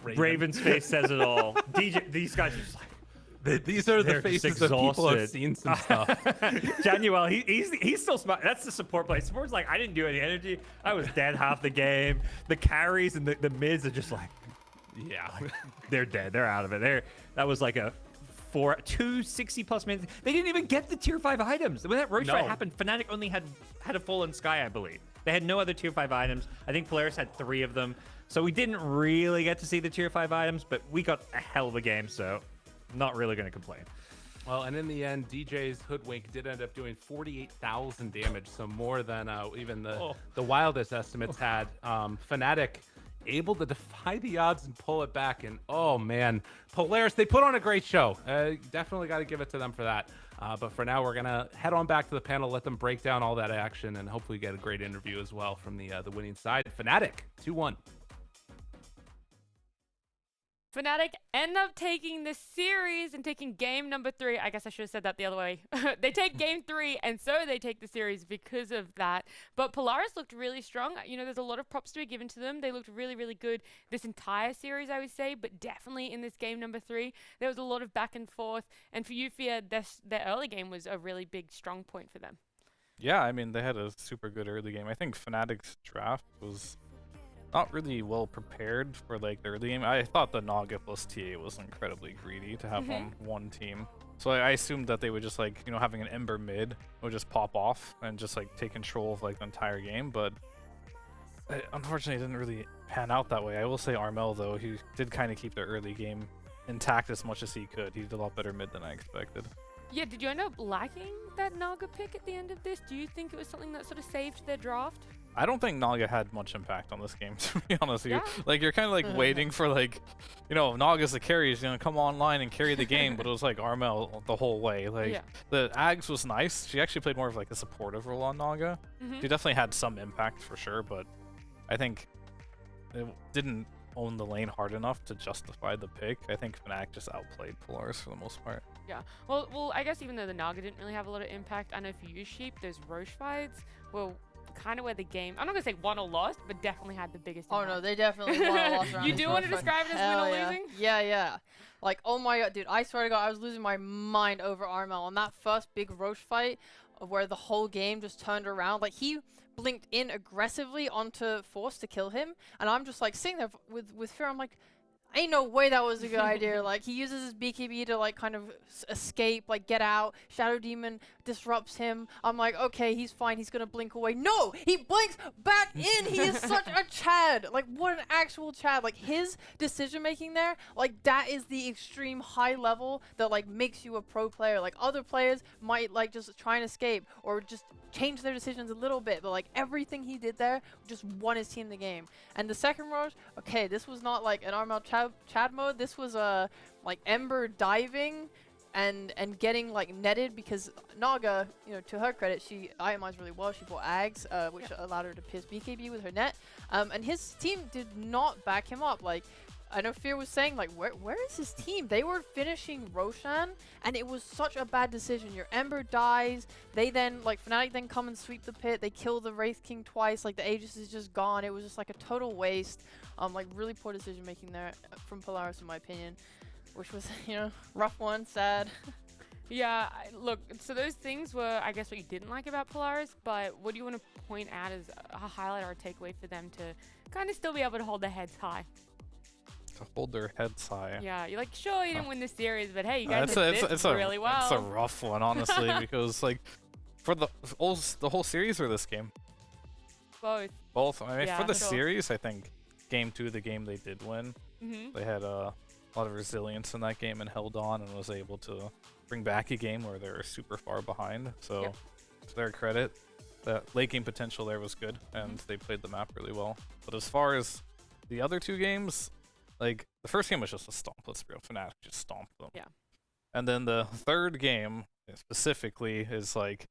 Raven's face says it all. These guys are just like, these are the faces of people who have seen some stuff. Januel, he's still smart. That's the support play. Support's like, I didn't do any energy. I was dead half the game. The carries and the mids are just like, yeah, they're dead. They're out of it. That was like a 260+ minutes. They didn't even get the tier 5 items. When that Roche fight happened, Fnatic only had a Fallen Sky, I believe. They had no other tier 5 items. I think Polaris had 3 of them. So we didn't really get to see the tier 5 items, but we got a hell of a game, so not really going to complain. Well, and in the end, DJ's Hoodwink did end up doing 48,000 damage, so more than even the wildest estimates had. Fnatic able to defy the odds and pull it back, and oh man, Polaris, they put on a great show. Definitely got to give it to them for that. But for now, we're gonna head on back to the panel, let them break down all that action, and hopefully get a great interview as well from the winning side. Fnatic 2-1. Fnatic end up taking the series and taking game number 3. I guess I should have said that the other way. They take game 3, and so they take the series because of that. But Polaris looked really strong. You know, there's a lot of props to be given to them. They looked really, really good this entire series, I would say, but definitely in this game number 3, there was a lot of back and forth. And for you, Fia, their early game was a really big, strong point for them. Yeah, I mean, they had a super good early game. I think Fnatic's draft was not really well prepared for like the early game. I thought the Naga plus TA was incredibly greedy to have on one team. So I assumed that they would just like, you know, having an Ember mid would just pop off and just like take control of like the entire game. But unfortunately, it didn't really pan out that way. I will say Armel, though, he did kind of keep the early game intact as much as he could. He did a lot better mid than I expected. Yeah, did you end up liking that Naga pick at the end of this? Do you think it was something that sort of saved their draft? I don't think Naga had much impact on this game, to be honest with you. Like, you're kind of like waiting for like, you know, Naga's the carry, he's gonna come online and carry the game, but it was like Armel the whole way. Like, the Ags was nice. She actually played more of like a supportive role on Naga. She definitely had some impact for sure, but I think it didn't own the lane hard enough to justify the pick. I think Fnatic just outplayed Polaris for the most part. Yeah. Well, I guess even though the Naga didn't really have a lot of impact, I know for you, Sheep, those Roche fights were kind of where the game, I'm not gonna say won or lost, but definitely had the biggest impact. Oh no, they definitely won or lost. You do want to describe it as win or losing? Yeah. Like, oh my god, dude, I swear to god, I was losing my mind over Armel on that first big Roche fight where the whole game just turned around. Like, he blinked in aggressively onto Force to kill him, and I'm just like sitting there with fear. I'm like, ain't no way that was a good idea. Like, he uses his BKB to like kind of escape, like get out. Shadow Demon disrupts him. I'm like, okay, he's fine. He's gonna blink away. No, he blinks back in. He is such a Chad. Like, what an actual Chad. Like, his decision making there, like that is the extreme high level that like makes you a pro player. Like, other players might like just try and escape or just change their decisions a little bit, but like everything he did there just won his team the game. And the second Roche, okay, this was not like an Armel Chad mode. This was like Ember diving and getting like netted, because Naga, you know, to her credit, she itemized really well. She bought Ags, which allowed her to pierce BKB with her net, and his team did not back him up. Like, I know Fear was saying, like, where is his team? They were finishing Roshan, and it was such a bad decision. Your Ember dies. They then, like, Fnatic then come and sweep the pit. They kill the Wraith King twice. Like, the Aegis is just gone. It was just, like, a total waste. Like, really poor decision-making there from Polaris, in my opinion, which was, you know, rough one, sad. Yeah, look, so those things were, I guess, what you didn't like about Polaris, but what do you want to point out as a highlight or a takeaway for them to kind of still be able to hold their heads high? To hold their heads high. Yeah, you're like, sure, you didn't win this series, but hey, you guys did this really well. It's a rough one, honestly, because like for the whole series or this game? Both. I mean, for the series, I think game 2, the game they did win, they had a lot of resilience in that game and held on and was able to bring back a game where they were super far behind. So to their credit, the late game potential there was good, and they played the map really well. But as far as the other 2 games, like, the first game was just a stomp. Let's be real. Fnatic just stomped them. Yeah. And then the third game, specifically, is like,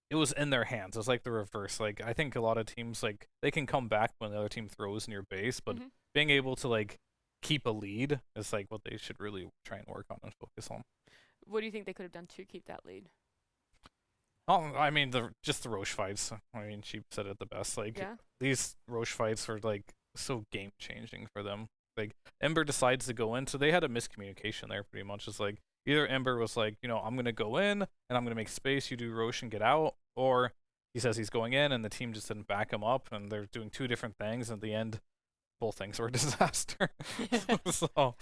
it was in their hands. It was like the reverse. Like I think a lot of teams like they can come back when the other team throws in your base, but being able to like keep a lead is like what they should really try and work on and focus on. What do you think they could have done to keep that lead? Oh, I mean just the Roche fights. I mean, she said it the best. Like these Roche fights are like so game changing for them. Like Ember decides to go in, so they had a miscommunication there pretty much. It's like either Ember was like, I'm gonna go in and I'm gonna make space, you do Roche and get out, or he says he's going in and the team just didn't back him up and they're doing two different things, and at the end both things were a disaster. So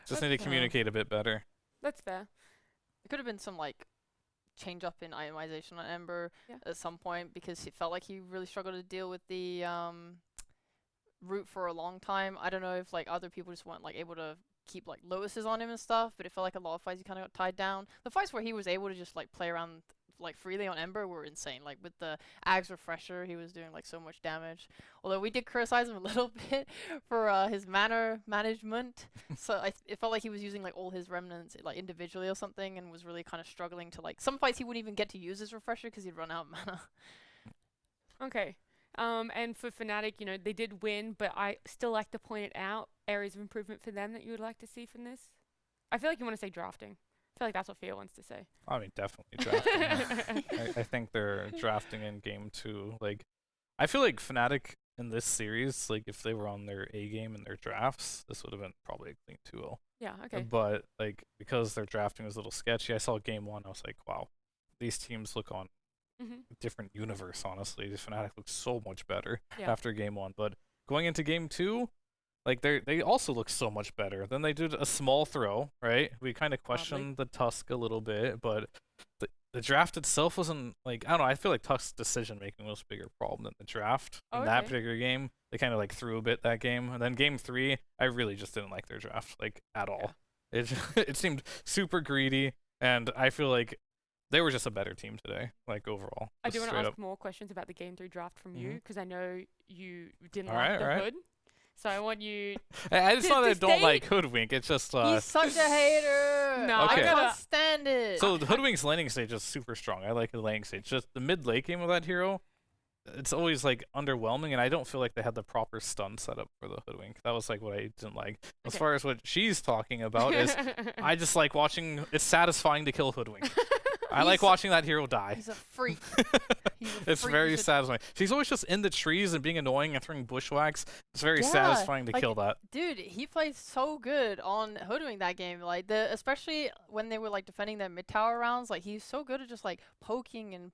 just need to communicate a bit better. That's fair. It could have been some like change up in itemization on Ember at some point, because it felt like he really struggled to deal with the route for a long time. I don't know if like other people just weren't like able to keep like lotuses on him and stuff, but it felt like a lot of fights he kind of got tied down. The fights where he was able to just like play around like freely on Ember were insane. Like with the Ags Refresher, he was doing like so much damage. Although we did criticize him a little bit for his mana management. So it felt like he was using like all his remnants like individually or something, and was really kind of struggling to like some fights he wouldn't even get to use his Refresher because he'd run out of mana. Okay. And for Fnatic, they did win, but I still like to point it out, areas of improvement for them that you would like to see from this. I feel like you want to say drafting. I feel like that's what Fia wants to say. I mean, definitely drafting. I think they're drafting in game 2. Like, I feel like Fnatic in this series, like if they were on their A game in their drafts, this would have been probably a clean 2-0. Yeah, okay. But like because their drafting was a little sketchy, I saw game 1, I was like, wow, these teams look on a different universe, honestly. The Fnatic looks so much better after game 1. But going into game 2, like they also look so much better. Then they did a small throw, right? We kind of questioned the Tusk a little bit, but the draft itself wasn't like, I don't know, I feel like Tusk's decision making was a bigger problem than the draft. In that particular game, they kind of like threw a bit that game. And then game 3, I really just didn't like their draft like at all. It seemed super greedy, and I feel like they were just a better team today, like overall. I do want to ask more questions about the game 3 draft from you, because I know you didn't All like right, the hood. So I want you. I just thought I don't like Hoodwink. It's just. He's such a hater. No, I can't stand it. So the Hoodwink's laning stage is super strong. I like the laning stage. Just the mid late game of that hero, it's always like underwhelming, and I don't feel like they had the proper stun setup for the Hoodwink. That was like what I didn't like. As far as what she's talking about is, I just like watching. It's satisfying to kill Hoodwink. I like watching that hero die. He's a freak. It's very satisfying. She's always just in the trees and being annoying and throwing bushwhacks. It's very satisfying to kill that. Dude, he plays so good on Hoodwink that game. Like especially when they were like defending their mid tower rounds. Like he's so good at just like poking and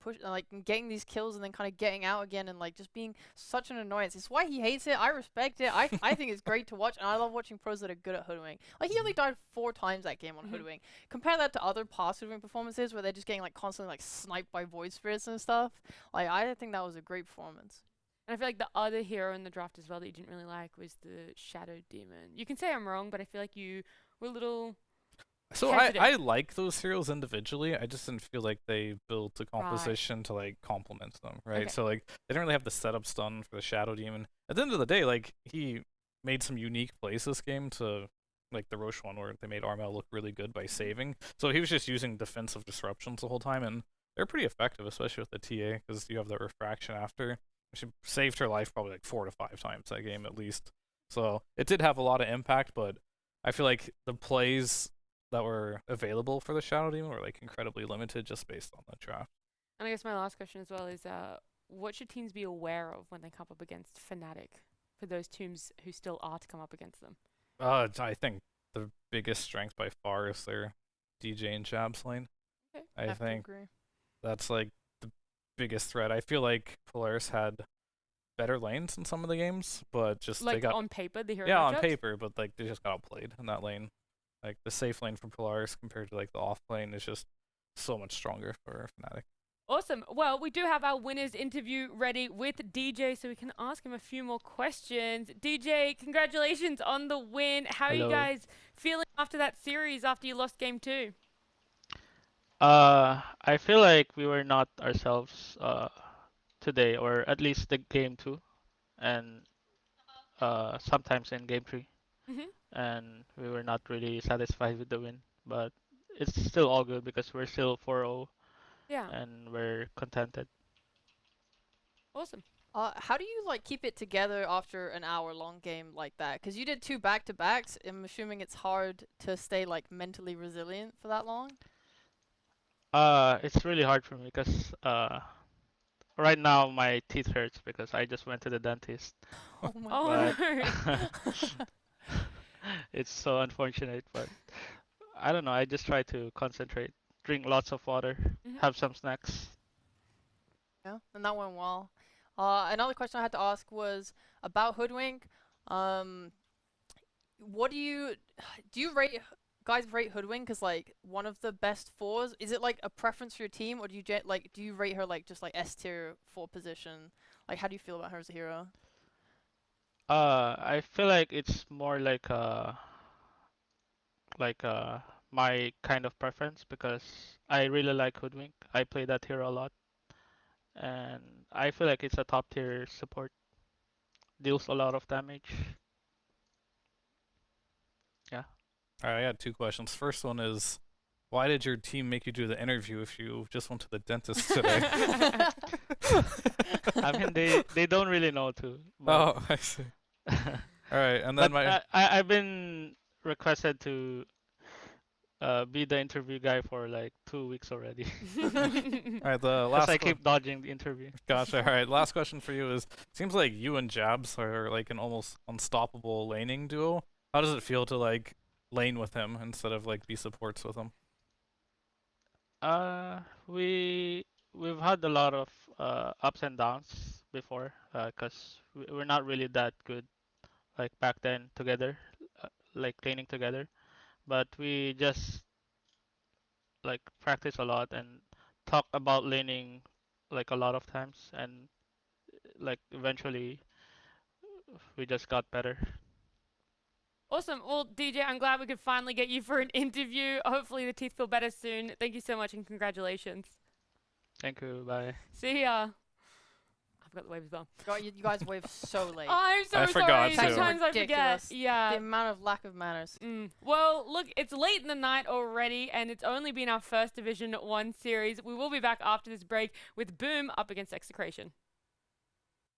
getting these kills and then kind of getting out again and like just being such an annoyance. It's why he hates it. I respect it. I think it's great to watch, and I love watching pros that are good at Hoodwink. Like he only died 4 times that game on Hoodwink. Compare that to other past Hoodwink performances where they're just getting like constantly like sniped by void spirits and stuff. Like I think that was a great performance. And I feel like the other hero in the draft as well that you didn't really like was the Shadow Demon. You can say I'm wrong, but I feel like you were a little. So I like those heroes individually. I just didn't feel like they built a composition to like complement them, right? So like they didn't really have the setup stun for the Shadow Demon. At the end of the day, like he made some unique plays this game to like the Roche one where they made Armel look really good by saving. So he was just using defensive disruptions the whole time, and they're pretty effective, especially with the TA, because you have the refraction after. She saved her life probably like 4 to 5 times that game at least. So it did have a lot of impact, but I feel like the plays that were available for the Shadow Demon were like incredibly limited just based on the draft. And I guess my last question as well is, what should teams be aware of when they come up against Fnatic for those teams who still are to come up against them? I think the biggest strength by far is their DJ and Jabs lane. Okay. I think that's like the biggest threat. I feel like Polaris had better lanes in some of the games, but just like they got on paper the hero on matchups? paper, but like they just got outplayed in that lane. Like the safe lane for Polaris compared to like the off lane is just so much stronger for Fnatic. Awesome. Well, we do have our winners interview ready with DJ, so we can ask him a few more questions. DJ, congratulations on the win. How are you guys feeling after that series, after you lost game 2? I feel like we were not ourselves today, or at least the game 2, and sometimes in game 3. And we were not really satisfied with the win, but it's still all good because we're still 4-0. Yeah. And we're contented. Awesome. How do you like keep it together after an hour-long game like that? Because you did 2 back-to-backs. I'm assuming it's hard to stay like mentally resilient for that long. It's really hard for me because right now my teeth hurts because I just went to the dentist. Oh my Oh But no. it's so unfortunate. But I don't know. I just try to concentrate, drink lots of water, have some snacks. Yeah, and that went well. Another question I had to ask was about Hoodwink. What do you rate guys rate Hoodwink as like one of the best fours? Is it like a preference for your team, or do you do you rate her like just like S tier 4 position? Like, how do you feel about her as a hero? I feel like it's more like my kind of preference because I really like Hoodwink. I play that hero a lot, and I feel like it's a top tier support. Deals a lot of damage. Yeah. All right, I got 2 questions. First one is, why did your team make you do the interview if you just went to the dentist today? I mean, they don't really know too. Oh, I see. All right, and then But I've been requested to be the interview guy for like 2 weeks already. all right, the Because last I keep dodging the interview. Gotcha. All right, last question for you is: seems like you and Jabs are like an almost unstoppable laning duo. How does it feel to like lane with him instead of like be supports with him? We've had a lot of ups and downs before, because we're not really that good like back then together, like training together. But we just like practice a lot and talk about laning like a lot of times, and like eventually we just got better. Awesome. Well, DJ, I'm glad we could finally get you for an interview. Hopefully the teeth feel better soon. Thank you so much and congratulations. Thank you. Bye. See ya. I've got the wave as well. God, you guys wave so late. Oh, I'm so I sorry. forgot to. Sometimes I forget. Ridiculous. Yeah. The amount of lack of manners. Well, look, it's late in the night already, and it's only been our first Division 1 series. We will be back after this break with Boom up against Execration.